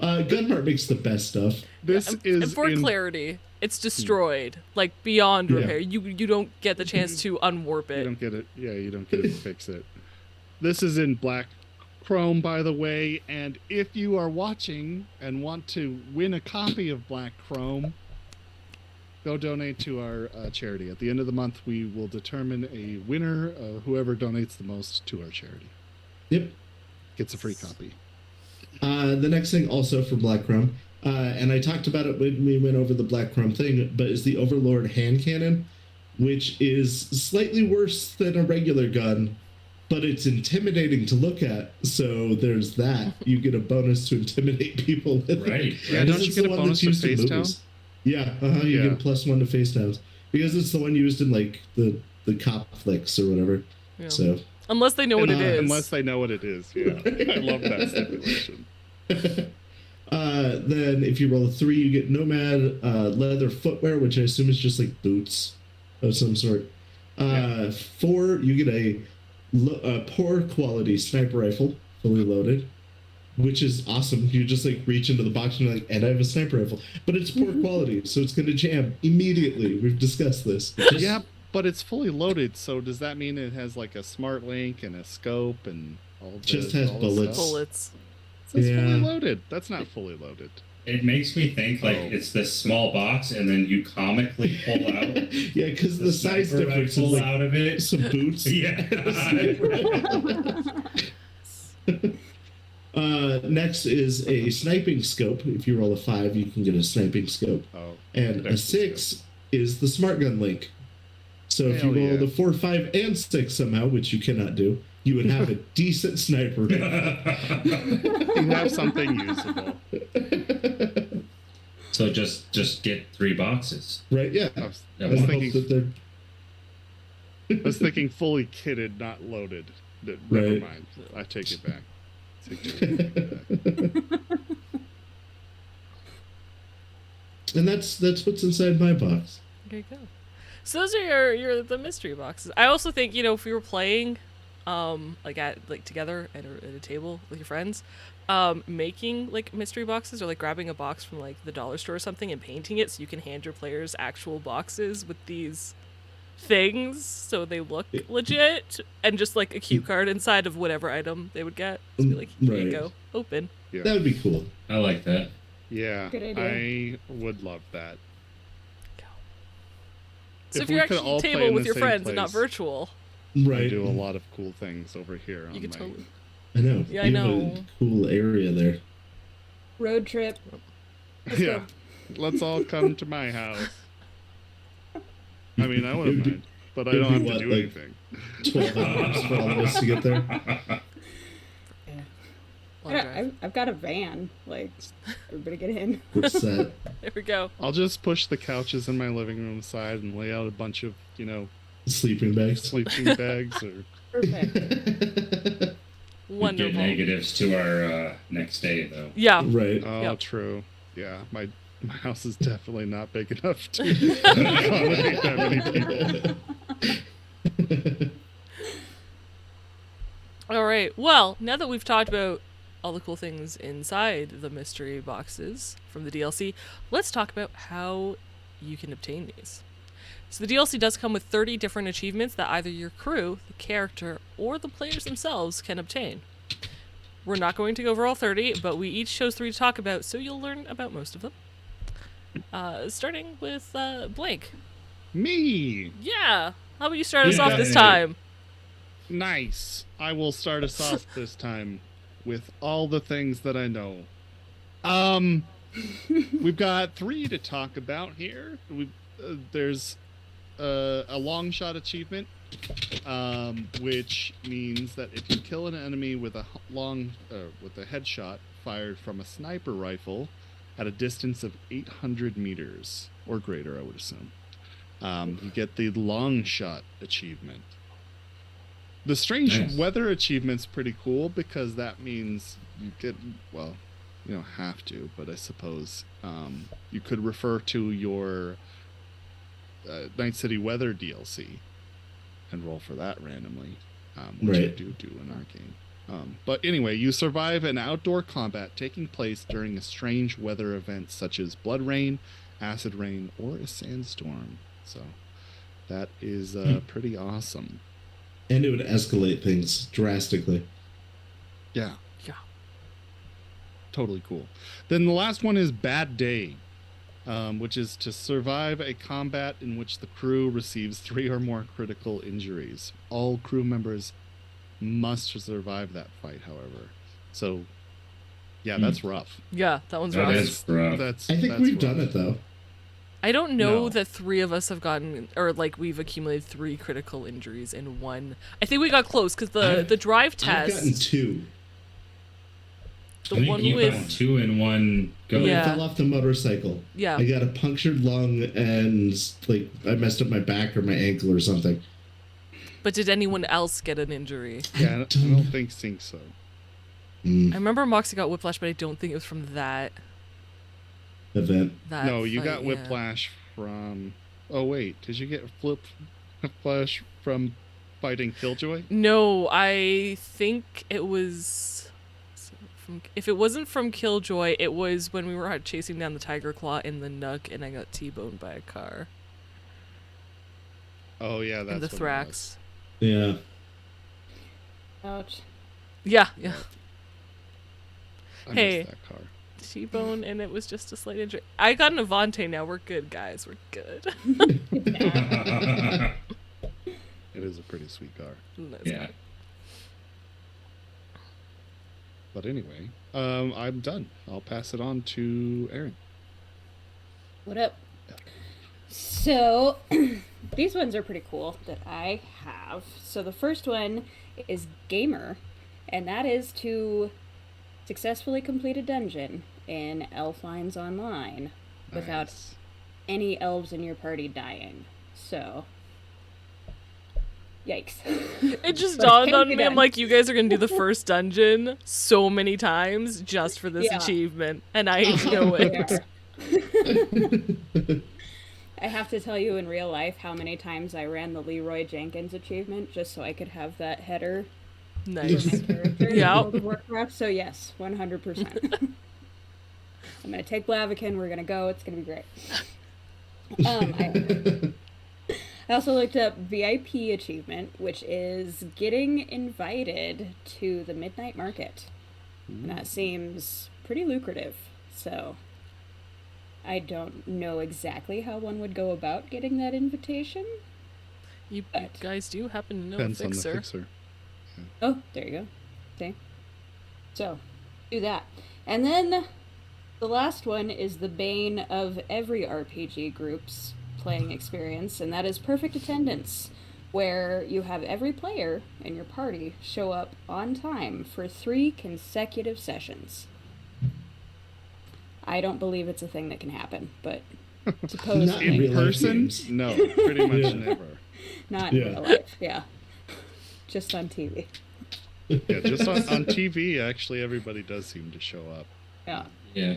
Gunmart makes the best stuff. This And is for in, clarity, it's destroyed, like beyond Yeah. repair. You don't get the chance to unwarp you it. don't get it. Yeah, you don't get it to fix it. This is in black chrome, by the way, and if you are watching and want to win a copy of Black Chrome, go donate to our charity. At the end of the month, we will determine a winner. Whoever donates the most to our charity Yep. gets a free copy. The next thing also for Black Chrome, and I talked about it when we went over the Black Chrome thing, but is the Overlord hand cannon, which is slightly worse than a regular gun, but it's intimidating to look at. So there's that. You get a bonus to intimidate people with it. Right. Yeah, Because don't you it's get the a one bonus that's to used in face down? movies. Yeah, you Yeah. get a +1 to face downs. Because it's the one used in like the cop flicks or whatever. Yeah. So Unless they know what it is. Unless they know what it is. Yeah, I love that stipulation. then if you roll a 3, you get Nomad leather footwear, which I assume is just like boots of some sort. 4, you get a poor quality sniper rifle, fully loaded. which is awesome. You just like reach into the box and you're like, and I have a sniper rifle, but it's poor quality, so it's going to jam immediately. We've discussed this. Yeah, but it's fully loaded. So does that mean it has like a smart link and a scope and all? Just has bullets. Bullets. So it's fully loaded. That's not fully loaded. It makes me think like it's this small box, and then you comically pull out. Yeah, because the size difference is like out of it. some boots. Yeah. Next is a sniping scope. If you roll a 5, you can get a sniping scope. Oh, And a 6 is the smart gun link. So if you Hell roll yeah. the 4, 5, and 6 somehow, which you cannot do, you would have a decent sniper. You have something usable. So just get 3 boxes. Right? Yeah. I was, Yeah, I was well, thinking, I was thinking fully kitted, not loaded. Never Right. mind. I take it back. Take it back. And that's what's inside my box. There you go. So those are your the mystery boxes. I also think, you know, if we were playing like together at a table with your friends, making like mystery boxes or like grabbing a box from like the dollar store or something and painting it so you can hand your players actual boxes with these things so they look legit, and just like a cue card inside of whatever item they would get. Just be like, here you Right. go, open. Yeah. That would be cool. I like that. Yeah, Good idea. I would love that. So if, we you're could actually all at play table in with the your same friends and not place, virtual, I Right. do a lot of cool things over here. you on could my- totally. I know. Yeah, I You have know. a cool area there. Road trip. Yeah, let's all come to my house. I mean, I wouldn't mind, but I it'd don't be have to what, do like- anything. 12 hours for all of us to get there. Long drive. I've got a van. Like, everybody get in. What's that? There we go. I'll just push the couches in my living room aside and lay out a bunch of, Sleeping bags. sleeping bags or. Perfect. Get Wonderful. negatives to our next day though. Yeah. Right. Oh, Yep. true. Yeah, my house is definitely not big enough to accommodate that many people. All right. Well, now that we've talked about all the cool things inside the mystery boxes from the DLC, let's talk about how you can obtain these. So the DLC does come with 30 different achievements that either your crew, the character, or the players themselves can obtain. We're not going to go over all 30, but we each chose 3 to talk about, so you'll learn about most of them. Starting with Blake. Me! Yeah. How about you start us Yeah. off this time? Nice. I will start us off this time with all the things that I know. We've got 3 to talk about here. There's a long shot achievement, which means that if you kill an enemy with a with a headshot fired from a sniper rifle at a distance of 800 meters or greater, I would assume, you get the long shot achievement. The strange Nice. weather achievement's pretty cool because that means you get, well, you don't have to, but I suppose you could refer to your Night City Weather DLC and roll for that randomly, which Right. you do in our game. But anyway, you survive an outdoor combat taking place during a strange weather event such as blood rain, acid rain, or a sandstorm. So that is pretty awesome. And it would escalate things drastically. Yeah. Yeah. Totally cool. Then the last one is Bad Day, which is to survive a combat in which the crew receives 3 or more critical injuries. All crew members must survive that fight, however. So, yeah, that's rough. Yeah, that one's That rough. is rough. That's. I think that's we've rough. done it though. I don't know No. that 3 of us have gotten, or like we've accumulated 3 critical injuries in one. I think we got close because the drive I've gotten test, 2. the I think one you got with 2 in one go. When Yeah. I fell off the motorcycle. yeah, I got a punctured lung and like I messed up my back or my ankle or something. but did anyone else get an injury? Yeah, I don't think so. I remember Moxie got whiplash, but I don't think it was from that. Event. No, you fight, got yeah. whiplash from. Oh wait, did you get whiplash from fighting Killjoy? No, I think it was if it wasn't from Killjoy, it was when we were chasing down the Tiger Claw in the Nook, and I got T-boned by a car. Oh yeah, that's And the what it Thrax. was. Yeah. Ouch. Yeah. I Hey. missed that car. T-bone, and it was just a slight injury. I got an Avante now. We're good, guys. We're good. Yeah. It is a pretty sweet car. That's Yeah. fine. But anyway, I'm done. I'll pass it on to Aaron. What up? So, these ones are pretty cool that I have. So the first one is Gamer, and that is to successfully complete a dungeon in Elflines Online without Nice. any elves in your party dying. So, yikes. It just But dawned can on be me. I'm done. like, you guys are gonna do the first dungeon so many times just for this Yeah. achievement, and I know it. Yeah. I have to tell you in real life how many times I ran the Leroy Jenkins achievement just so I could have that header for Nice. my character in Yeah. World of Warcraft. So yes, 100%. I'm gonna take Blaviken. We're gonna go. It's gonna be great. I also looked up VIP achievement, which is getting invited to the Midnight Market, and that seems pretty lucrative. So I don't know exactly how one would go about getting that invitation. You But- guys do happen to know Depends a on the fixer. fixer. Oh, there you go. Okay. So, do that. And then the last one is the bane of every RPG group's playing experience, and that is perfect attendance, where you have every player in your party show up on time for 3 consecutive sessions. I don't believe it's a thing that can happen, but Not supposedly in In real life person? games. No, pretty much Yeah. never. not in Yeah. real life. Yeah. Just on TV. Yeah, just on TV, actually, everybody does seem to show up. Yeah. Yeah.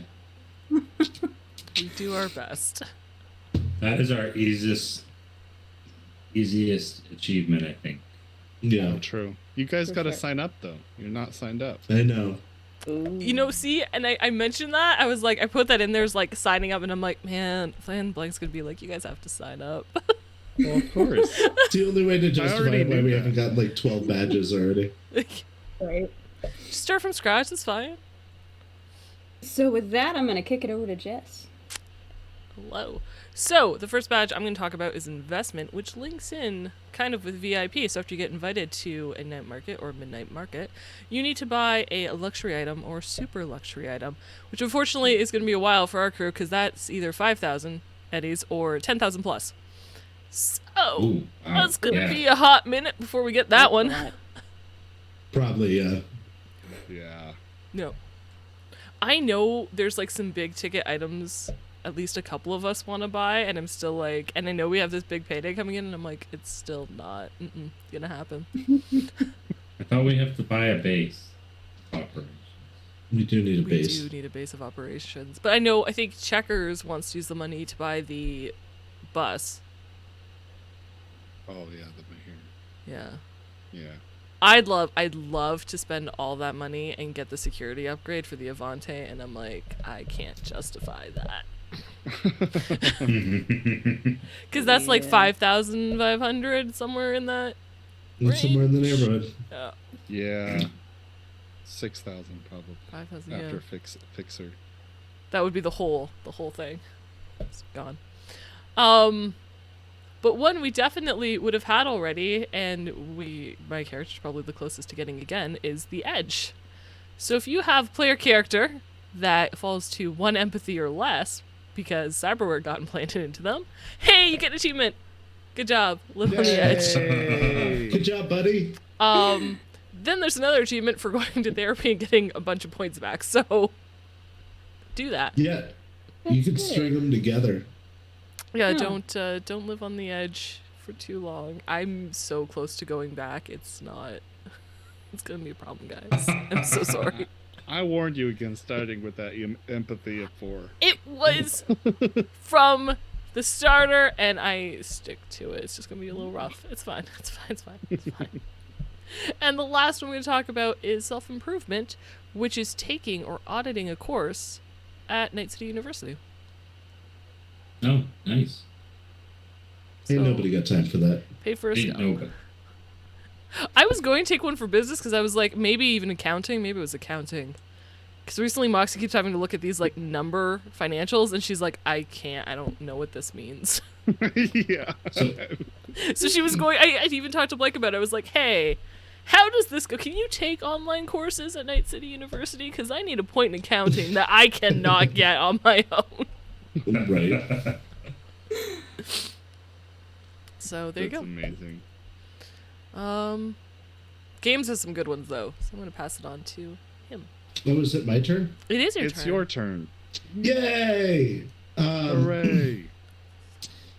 We do our best. That is our easiest achievement, I think. Yeah. Oh, true. You guys For got to sure. sign up, though. You're not signed up. I know. Ooh. You know, see, and I mentioned that. I was like, I put that in there as like signing up, and I'm like, man, Plan Blank's gonna be like, you guys have to sign up. Well, of course. It's the only way to justify already why knew we that. haven't got like 12 badges already. Right. Just start from scratch. That's fine. So with that, I'm gonna kick it over to Jess. Hello. So, the first badge I'm going to talk about is investment, which links in kind of with VIP. So, after you get invited to a night market or midnight market, you need to buy a luxury item or super luxury item, which unfortunately is going to be a while for our crew because that's either 5,000 eddies or 10,000 plus. So, Ooh, wow. that's going to Yeah. be a hot minute before we get that one. God. Probably, yeah. Yeah. No. I know there's like some big ticket items at least a couple of us want to buy, and I'm still like, and I know we have this big payday coming in, and I'm like, it's still not gonna happen. I thought we have to buy a base operation. We do need a We base. do need a base of operations, but I think Checkers wants to use the money to buy the bus. Oh, yeah, the here. Yeah. Yeah. I'd love to spend all that money and get the security upgrade for the Avante, and I'm like, I can't justify that. Because that's like Yeah. 5,500, somewhere in that. It's somewhere in the range. neighborhood. Yeah. 6,000 probably. 5,000, After yeah. fixer. That would be the whole thing. It's gone. But one we definitely would have had already, and my character's probably the closest to getting again, is the Edge. So if you have player character that falls to 1 empathy or less, because cyberware got implanted into them, hey, you get an achievement. Good job. Live on the Edge. Yay! Good job, buddy. Then there's another achievement for going to therapy and getting a bunch of points back. So do that. Yeah. You That's could good. string them together. Yeah, Huh. don't live on the edge for too long. I'm so close to going back. It's not. It's gonna be a problem, guys. I'm so sorry. I warned you against starting with that empathy of 4. It was from the starter, and I stick to it. It's just gonna be a little rough. It's fine. It's fine. It's fine. It's fine. And the last one we're going to talk about is self-improvement, which is taking or auditing a course at Night City University. Oh, nice. So, Ain't nobody got time for that. pay for a Ain't show. nobody. I was going to take one for business because I was like, maybe even accounting. Maybe it was accounting. Because recently Moxie keeps having to look at these like number financials, and she's like, I can't. I don't know what this means. Yeah. So she was going. I even talked to Blake about it. I was like, hey, how does this go? Can you take online courses at Night City University? Because I need a point in accounting that I cannot get on my own. Right. So there you That's go. amazing. Games has some good ones though, so I'm gonna pass it on to him. Oh, is it my turn? It is your It's turn. your turn. Yay! Hooray.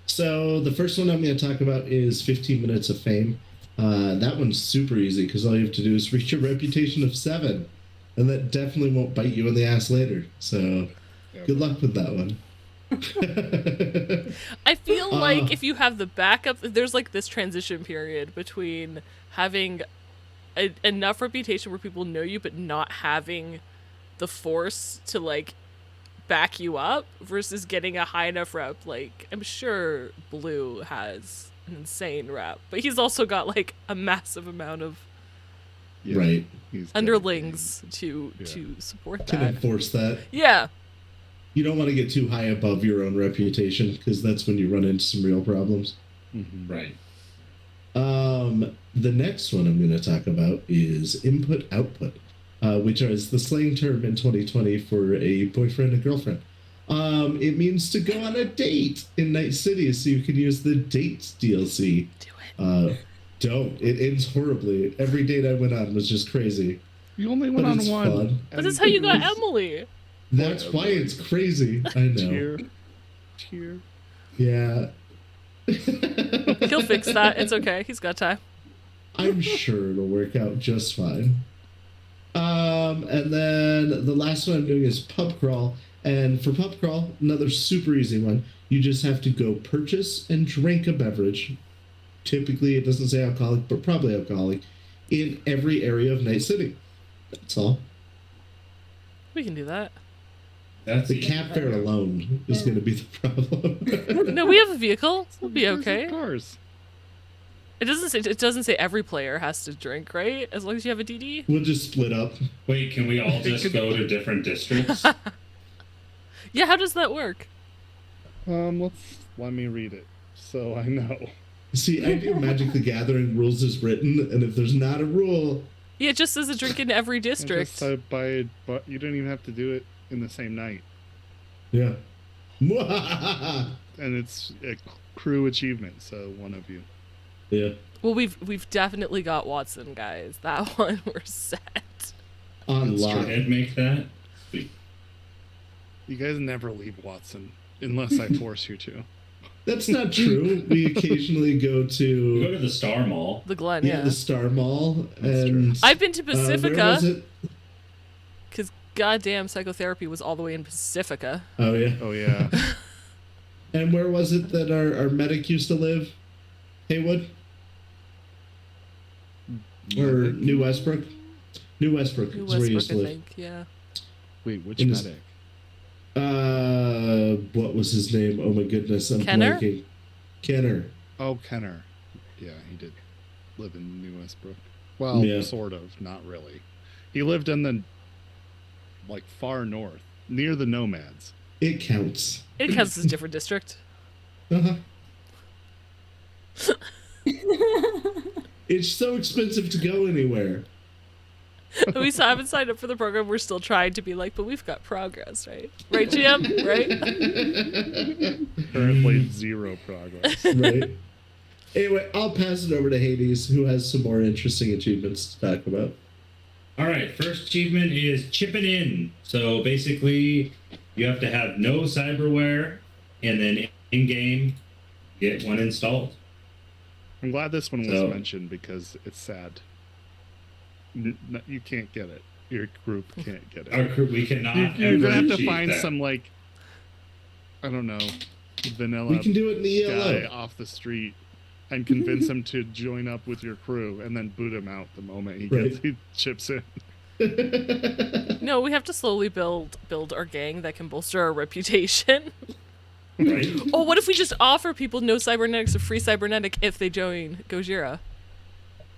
So the first one I'm going to talk about is 15 Minutes of Fame. That one's super easy because all you have to do is reach a reputation of 7. And that definitely won't bite you in the ass later. So good luck with that one. I feel like if you have the backup, there's like this transition period between having enough reputation where people know you, but not having the force to like back you up versus getting a high enough rep. Like, I'm sure Blue has an insane rep, but he's also got like a massive amount of Yeah, Right. he's underlings to Yeah. support Can that. enforce that. Yeah. You don't want to get too high above your own reputation because that's when you run into some real problems. Mhm. Right. The next one I'm going to talk about is input output, which is the slang term in 2020 for a boyfriend and girlfriend. It means to go on a date in Night City, so you can use the dates DLC. Do it. Don't. It ends horribly. Every date I went on was just crazy. You only But went on it's one. fun. But that's how you got Emily. That's why it's crazy. I know. Cheer. Cheer. Yeah. He'll fix that. It's okay. He's got time. I'm sure it'll work out just fine. And then the last one I'm doing is pub crawl. And for pub crawl, another super easy one. You just have to go purchase and drink a beverage. Typically, it doesn't say alcoholic, but probably alcoholic, in every area of Night City. That's all. We can do that. That's The cab fare alone is going to be the problem. No, we have a vehicle. We'll be Where's okay. the Cars. It doesn't say every player has to drink, right? As long as you have a DD. We'll just split up. Wait, can we all just go to different districts? Yeah, how does that work? Let me read it so I know. See, I do Magic the Gathering rules as written, and if there's not a rule, Yeah, it just says a drink in every I district. just but you don't even have to do it in the same night, yeah. and it's a crew achievement. So one of you. Yeah. Well, we've definitely got Watson, guys. That one we're set. On lock. I'd make that. You guys never leave Watson unless I force you to. That's not true. We occasionally go We go to to the Star Mall. The Glen, yeah. the Star Mall, That's and I've been to where Pacifica was it? because goddamn psychotherapy was all the way in Pacifica. Oh yeah. Oh yeah. And where was it that our medic used to live? Haywood or New Westbrook? New Westbrook New is where he used Westbrook, to I live. think. Yeah. Wait, which In his- medic? What was his name? Oh my goodness, I'm Kenner? blanking. Kenner. Oh, Kenner. Yeah, he did live in New Westbrook. Well, Yeah. sort of, not really. He lived in the far north, near the Nomads. It counts. It counts as a different district. Uh-huh. It's so expensive to go anywhere. We still haven't signed up for the program. We're still trying to be like, but we've got progress, right? Right, GM? Right? Currently, zero progress. Right. Anyway, I'll pass it over to Hades, who has some more interesting achievements to talk about. All right, first achievement is chipping in. So basically, you have to have no cyberware, and then in-game, get one installed. I'm glad this one was So- mentioned because it's sad. You can't get it. Your group can't get Our it. crew, we cannot You're ever gonna have to achieve find that. some I don't know, vanilla We can do it in the guy ELO. off the street and convince him to join up with your crew, and then boot him out the moment he chips in. No, we have to slowly build our gang that can bolster our reputation. Right? Oh, what if we just offer people no cybernetics or free cybernetic if they join Gojira?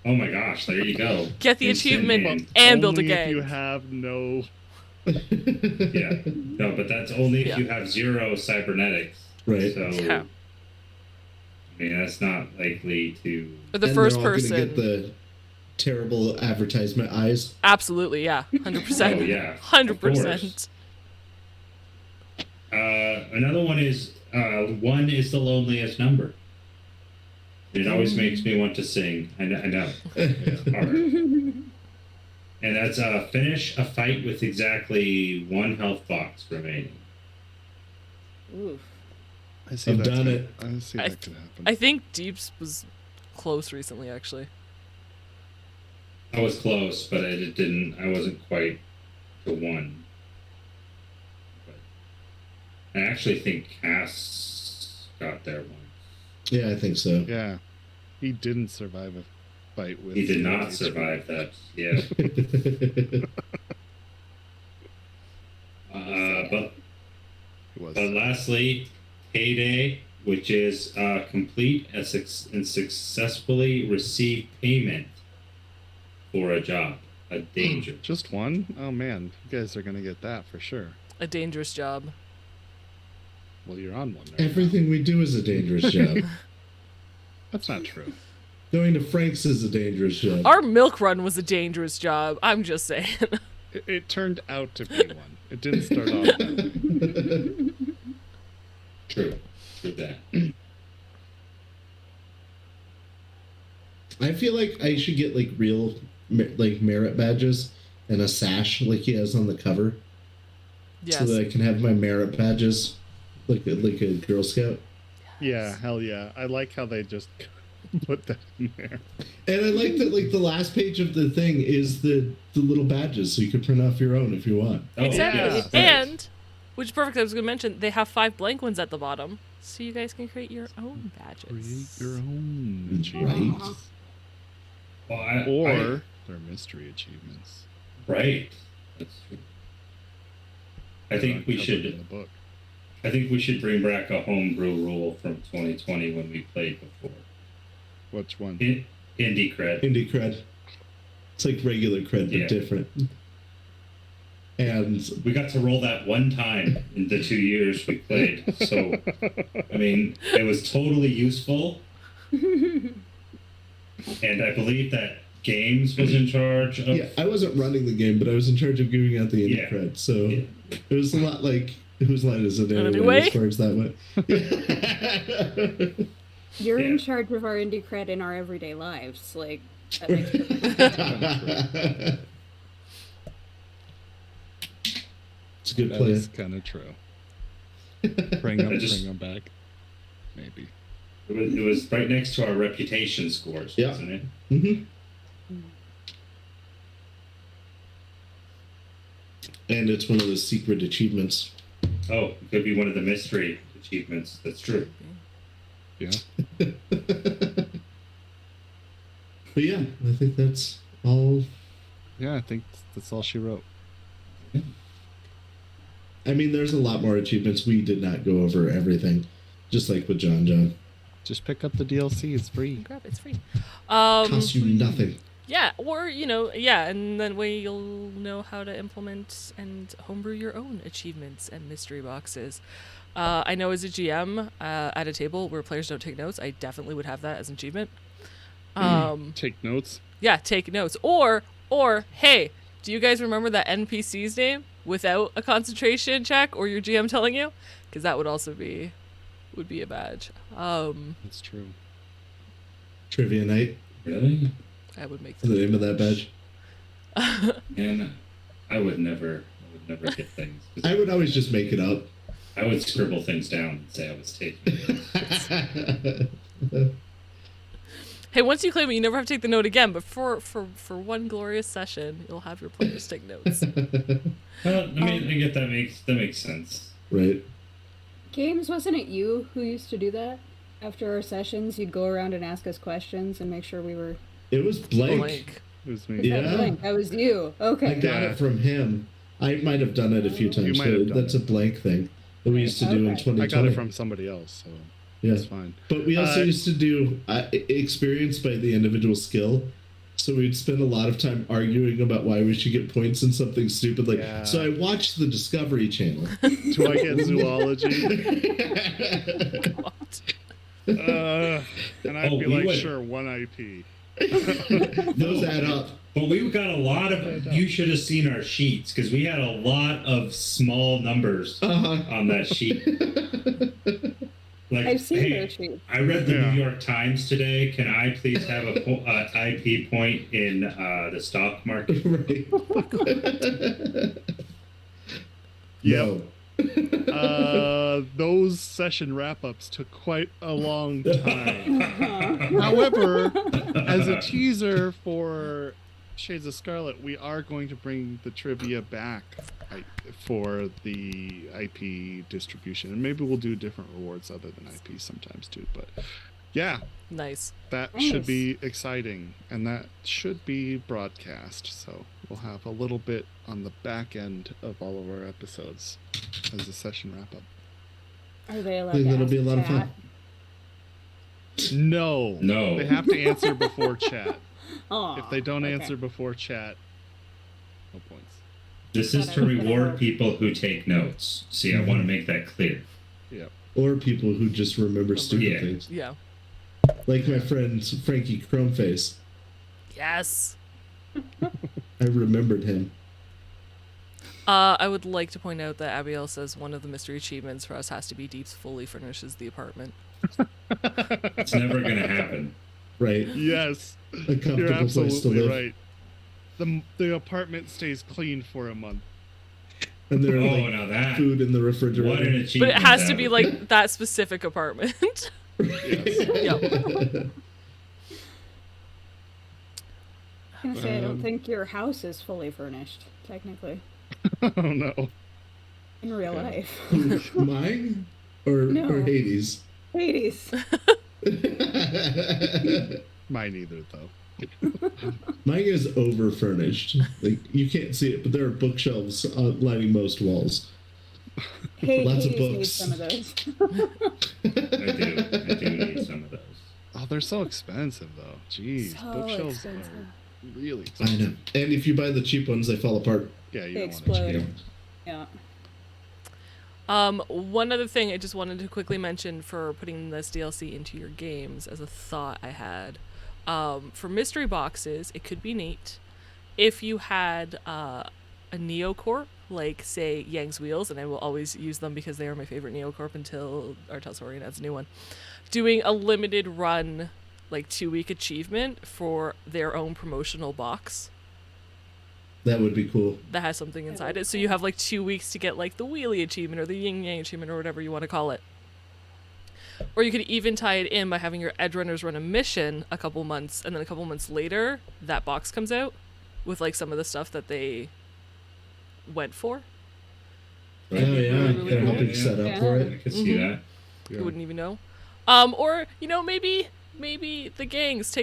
Oh my gosh, there you go. Get the Instant achievement game. and build a Only if gang. you have no... Yeah. No, but that's only if Yeah. you have 0 cybernetics. Right. So, Yeah. I mean, that's not likely to... Or the And first they're all person. gonna get the terrible advertisement eyes. Absolutely, yeah. 100%. Oh, yeah. 100%. Another one is 1 is the loneliest number. It always makes me want to sing. I know. It's hard. And that's finish a fight with exactly 1 health box remaining. Oof. I see I've that done too. it. I see that could happen. I think Deeps was close recently, actually. I was close, but I wasn't quite to 1. But I actually think Cass got there once. Yeah, I think so. Yeah. He didn't survive a fight with... He did not survive that. Yeah. But It was. lastly, Payday, which is complete and successfully receive payment for a job, a danger. Just 1? Oh, man. You guys are going to get that for sure. A dangerous job. Well, you're on one right Everything we do is a dangerous job. now. That's not true. Going to Frank's is a dangerous job. Our milk run was a dangerous job. I'm just saying. It turned out to be one. It didn't start off that way. True that. I feel like I should get like real like merit badges and a sash like he has on the cover, Yes. so that I can have my merit badges like a Girl Scout. Yeah, hell yeah. I like how they just put that in there. And I like that like the last page of the thing is the little badges, so you can print off your own if you want. Oh, Exactly. yes, right. And, which is perfect, I was going to mention, they have 5 blank ones at the bottom, so you guys can create your own badges. Create your own Right. achievements. Well, Or they're mystery achievements. right. That's true. I They're think we not covered in should. the book. I think we should bring back a homebrew rule from 2020 when we played before. Which one? Indie cred. Indie cred. It's like regular cred, but Yeah. different. And We got to roll that one time in the 2 years we played. So, I mean, it was totally useful. And I believe that Games was in charge of. yeah, I wasn't running the game, but I was in charge of giving out the indie Yeah. cred. So Yeah. it was a lot like whose line is it anyway, Anyway? as far as that went. You're in Yeah. charge of our indie cred in our everyday lives. Like, that makes perfect sense. It's a good That plan. is kind of true. Bring them back. Maybe. It was right next to our reputation scores, Yeah. wasn't it? Mm-hmm. And it's one of the secret achievements. Oh, it could be one of the mystery achievements. That's true. Yeah. But yeah, I think that's all. Yeah, I think that's all she wrote. I mean, there's a lot more achievements. We did not go over everything, just like with Jon Jon. Just pick up the DLC. It's free. Grab it, it's free. Costs you nothing. Yeah, or, and then way you'll know how to implement and homebrew your own achievements and mystery boxes. I know as a GM at a table where players don't take notes, I definitely would have that as an achievement. Take notes. Yeah, take notes. Or, hey, do you guys remember that NPC's name without a concentration check or your GM telling you? Because that would also be a badge. That's true. Trivia night. Really? I would make The name of that badge. And I would never get things. I would always just make it up. I would scribble things down and say I was taking it. Hey, once you claim it, you never have to take the note again. But for one glorious session, you'll have your players take notes. Well, I mean, I get that makes sense. Right. Games, wasn't it you who used to do that? After our sessions, you'd go around and ask us questions and make sure we were. It was Blake. Like, It was Was me. that Yeah. Blake? That was you. I Okay. got Yeah. it from him. I might have done it a few times. might have But done that's it. a Blake thing that we used to do in Okay. 2020. I got it from somebody else, so Yeah. it's fine. But we also Uh, used to do experience by the individual skill. So we'd spend a lot of time arguing about why we should get points in something stupid. Like, Yeah. so I watched the Discovery Channel. Do I get zoology? And I'd Oh, be we like, went- sure, 1 IP. Those add up. But we got a lot of. You should have seen our sheets because we had a lot of small numbers on that sheet. Like, I've seen hey, those sheets. I read the Yeah. New York Times today. Can I please have a IP point in the stock market? Right. Yep. No. Those session wrap-ups took quite a long time. Uh-huh. However, as a teaser for Shades of Scarlet, we are going to bring the trivia back for the IP distribution, and maybe we'll do different rewards other than IP sometimes too. But yeah, nice. that Nice. should be exciting, and that should be broadcast. So we'll have a little bit on the back end of all of our episodes as a session wrap-up. Are they allowed I think to that'll ask be a lot of chat? fun. No, No. they have to answer before chat. Aw, If they don't okay. answer before chat, no points. This is to reward people who take notes. See, I want to make that clear. Or people who just remember stupid Yeah. things. Yeah. Like my friend Frankie Chromeface. Yes. I remembered him. I would like to point out that Abiel says one of the mystery achievements for us has to be Deeps fully furnishes the apartment. It's never going to happen. Right. Yes, A you're comfortable place to absolutely live. right. The apartment stays clean for a month. And there are Oh, like now that. food in the What refrigerator. an But achievement. it has to that be would like that specific apartment. Yep. I was gonna say, I don't Um, think your house is fully furnished, technically, Oh no. in real life. Mine? Or No. Hades? Hades. Mine either though. Mine is over furnished. Like you can't see it, but there are bookshelves lining most walls. Lots of Hades needs books. some of those. I do need some of those. Oh, they're so expensive though. Jeez, So bookshelves expensive. are really I expensive. know. And if you buy the cheap ones, they fall apart. Yeah, you They don't want to explode. change. Yeah. One other thing I just wanted to quickly mention for putting this DLC into your games as a thought I had. For mystery boxes, it could be neat if you had a Neocorp, like say Yang's Wheels, and I will always use them because they are my favorite Neocorp until our Talsorian adds a new one. Doing a limited run, like 2-week achievement for their own promotional box That would be cool. that has something inside it. So you have like 2 weeks to get like the wheelie achievement or the yin yang achievement or whatever you want to call it. Or you could even tie it in by having your edge runners run a mission a couple months, and then a couple months later that box comes out with like some of the stuff that they went for. Oh Right? yeah, really kind of cool. helping set up for I it. could see that. Yeah. You wouldn't even know. Or you know, maybe the gangs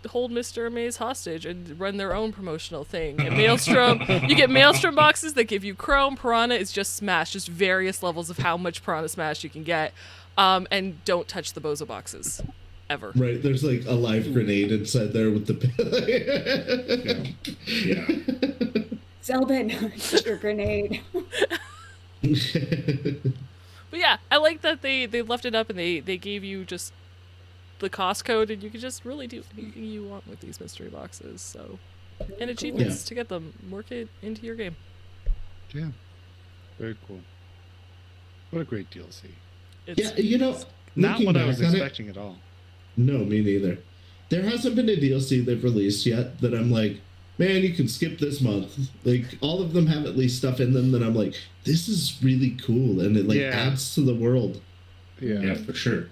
hold Mr. Maze hostage and run their own promotional thing. At Maelstrom, you get Maelstrom boxes that give you Chrome. Piranha is just Smash, just various levels of how much Piranha Smash you can get. And don't touch the Bozo boxes, ever. Right, there's like a live grenade inside there with the. Yeah. Zelbin, your grenade. But yeah, I like that they left it up and they gave you just the cost code, and you can just really do anything you want with these mystery boxes. So, and achievements to get them. Work it into your game. Yeah. Very cool. What a great DLC. It's, Yeah, you know, Not looking what I back was on it- expecting at all. No, me neither. There hasn't been a DLC they've released yet that I'm like, man, you can skip this month. Like, all of them have at least stuff in them that I'm like, this is really cool, and it like Yeah. adds to the world. Yeah, for sure.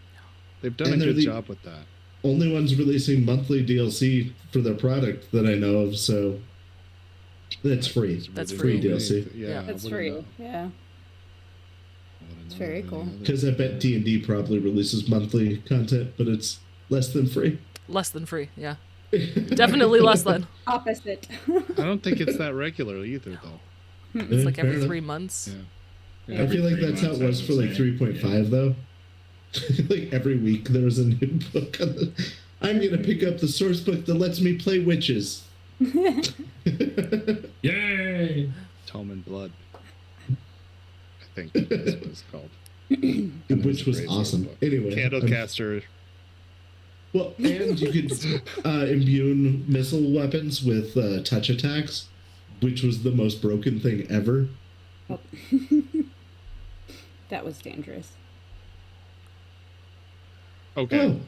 They've done And a they're good the- job with that. Only ones releasing monthly DLC for their product that I know of, so that's free. It's That's really free. amazing. Yeah. Yeah, That's what do free. you know? Yeah. It's very cool. Because I bet D&D probably releases monthly content, but it's less than free. Less than free, yeah. Definitely less than. Opposite. I don't think it's that regular either, though. It's like Fair every enough. 3 months. Yeah. I feel like that's how it was for like 3.5 though. Like every week there was a new book on the. I'm gonna pick up the source book that lets me play witches. Yay! Tome and Blood. I think that's what it's called. Which was awesome. Anyway, Candlecaster. well, and you could imbue missile weapons with touch attacks, which was the most broken thing ever. Oh. That was dangerous. Okay. Oh.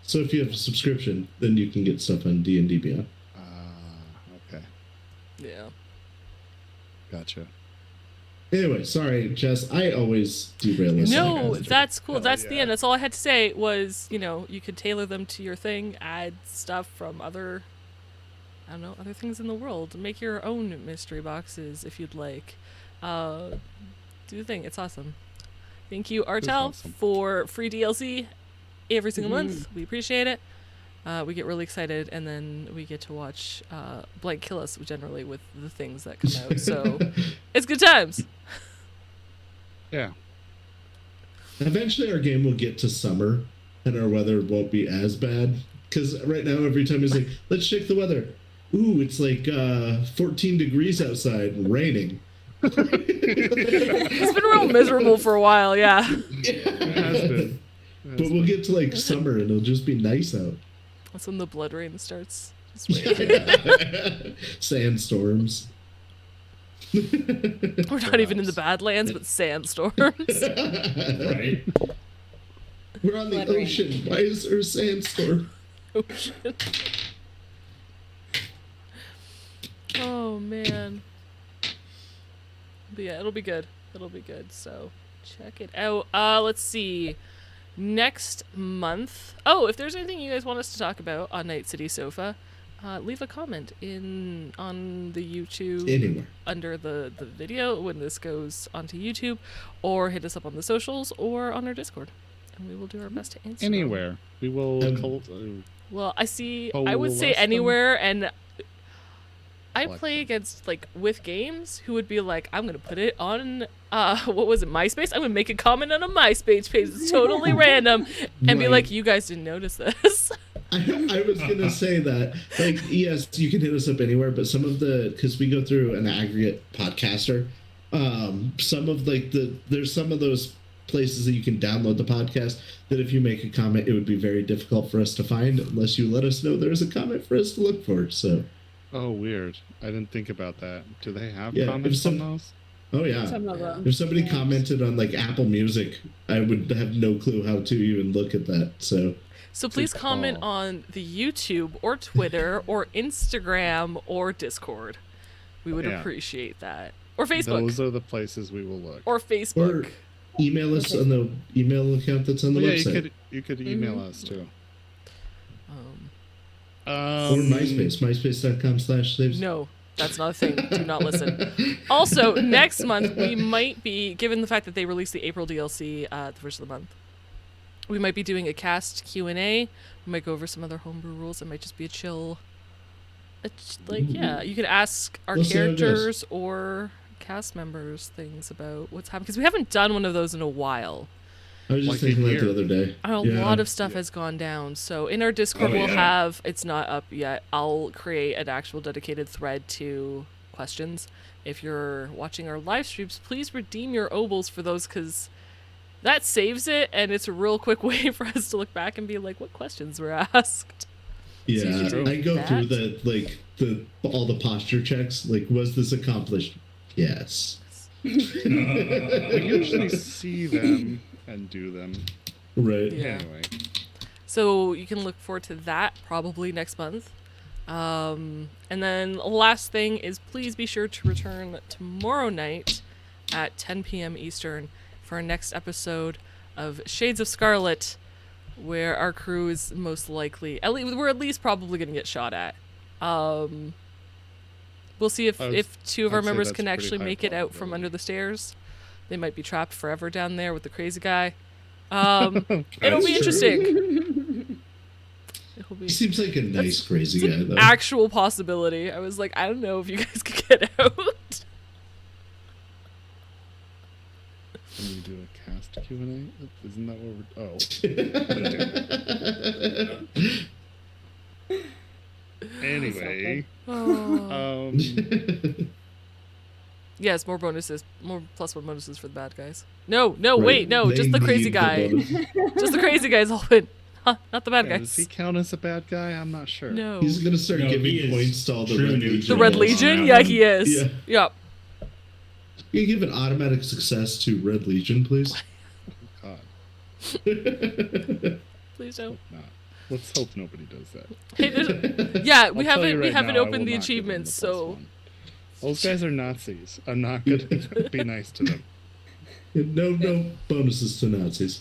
So if you have a subscription, then you can get stuff on D&D Beyond. Okay. Yeah. Gotcha. Anyway, sorry, Jess. I always derail us. No, that's cool. Hell That's the yeah. end. That's all I had to say was, you could tailor them to your thing, add stuff from other things in the world. Make your own mystery boxes if you'd like. Do the thing. It's awesome. Thank you, Artel, awesome. for free DLC every single month. We appreciate it. We get really excited, and then we get to watch Blank kill us generally with the things that come out. So it's good times. Yeah. Eventually, our game will get to summer, and our weather won't be as bad. Because right now, every time he's like, "Let's check the weather." Ooh, it's like 14 degrees outside, and raining. It's been real miserable for a while, yeah. It has been. But we'll get to like summer, and it'll just be nice out. That's when the blood rain starts. Just wait. Sandstorms. We're not even in the Badlands, but sandstorms. Right? We're on the Blood rain. ocean. Why is there a sandstorm? Ocean. Oh man. But yeah, it'll be good. It'll be good. So check it out. Let's see. Next month. Oh, if there's anything you guys want us to talk about on Night City Sofa, leave a comment on the YouTube Anywhere. under the video when this goes onto YouTube, or hit us up on the socials or on our Discord, and we will do our best to answer them. Anywhere. We will. Well, I see. Oh, I would less say than- anywhere, and I Like play them. against with games who would be like, I'm gonna put it on what was it, MySpace? I'm gonna make a comment on a MySpace page. It's totally random, and be Right. like, you guys didn't notice this. I was gonna say that, like, yes, you can hit us up anywhere, but some of because we go through an aggregate podcaster, some of there's some of those places that you can download the podcast that if you make a comment, it would be very difficult for us to find unless you let us know there's a comment for us to look for. So, Oh, weird. I didn't think about that. Do they have Yeah, comments if on some- those? oh yeah, Some of them. if somebody Yeah. commented on like Apple Music, I would have no clue how to even look at that. So, So please Good comment call. on the YouTube or Twitter or Instagram or Discord. We would Yeah. appreciate that. Or Facebook. Those are the places we will look. Or Facebook. or email us Okay. on the email account that's on the yeah, website. you could email us too. Um, Or MySpace, myspace.com/saves. no, that's not a thing. Do not listen. Also, next month we might be, given the fact that they released the April DLC at the first of the month, we might be doing a cast Q&A. We might go over some other homebrew rules. It might just be a chill, yeah, you could ask our We'll see how it goes. characters or cast members things about what's happening, because we haven't done one of those in a while. I was just Like a thinking that year. the other day. A lot of stuff has gone down. So in our Discord, Oh, we'll yeah. have, it's not up yet, I'll create an actual dedicated thread to questions. If you're watching our live streams, please redeem your obols for those, because that saves it, and it's a real quick way for us to look back and be like, what questions were asked? Yeah, do I go through that. all the posture checks. Like, was this accomplished? Yes. We usually see them and do them. Right. Yeah. Anyway. So you can look forward to that probably next month. And then last thing is, please be sure to return tomorrow night at 10 p.m. Eastern for our next episode of Shades of Scarlet, where our crew is most likely, we're at least probably going to get shot at. We'll see if two of our I'd say members that's can pretty actually high make it out from probability. under the stairs. They might be trapped forever down there with the crazy guy. It'll That's be true. interesting. It'll be He seems like a nice, crazy it's guy, an though. actual possibility. I was like, I don't know if you guys could get out. Can we do a cast Q&A? Isn't that what we're... Oh. Anyway. Oh. Yes, more bonuses. More +1 bonuses for the bad guys. No, Right, wait, no, they just the crazy need the guy. bonus. Just the crazy guys all win. Huh, not the bad Yeah, does he guys. count as a bad guy? I'm not sure. No. He's gonna start No, he giving is points to all the true Red neutral. Legion. The Red on Legion? that Yeah, one. he is. Yeah. Yep. Can you give an automatic success to Red Legion, please? God, Please don't. not. Let's hope nobody does that. Hey, yeah, we I'll tell you haven't right now, I will opened the not give them achievements, the +1. so Those guys are Nazis. I'm not gonna be nice to them. No bonuses to Nazis.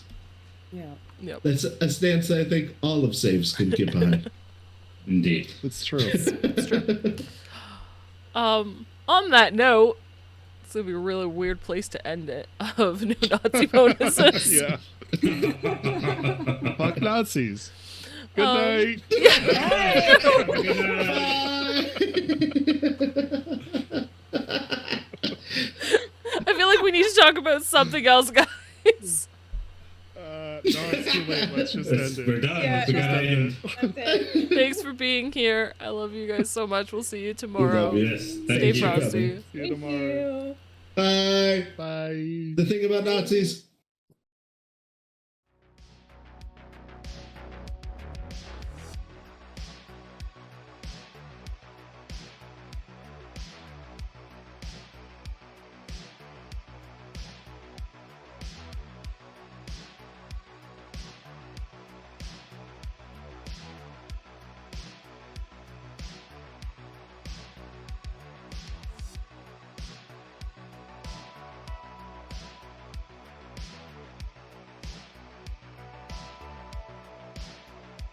Yeah. yep. That's a stance I think all of saves can get behind. Indeed. It's true. It's true. On that note, it's gonna be a really weird place to end it of new Nazi bonuses. Yeah. Fuck Nazis. Good Um, night. I feel like we need to talk about something else, guys. No, it's too late. Let's just end We're it. done. Yeah. We gotta end. That's it. Thanks for being here. I love you guys so much. We'll see you tomorrow. love you. Yes. Stay Thank you. frosty. See you Thank tomorrow. you. Bye. Bye. The thing about Nazis,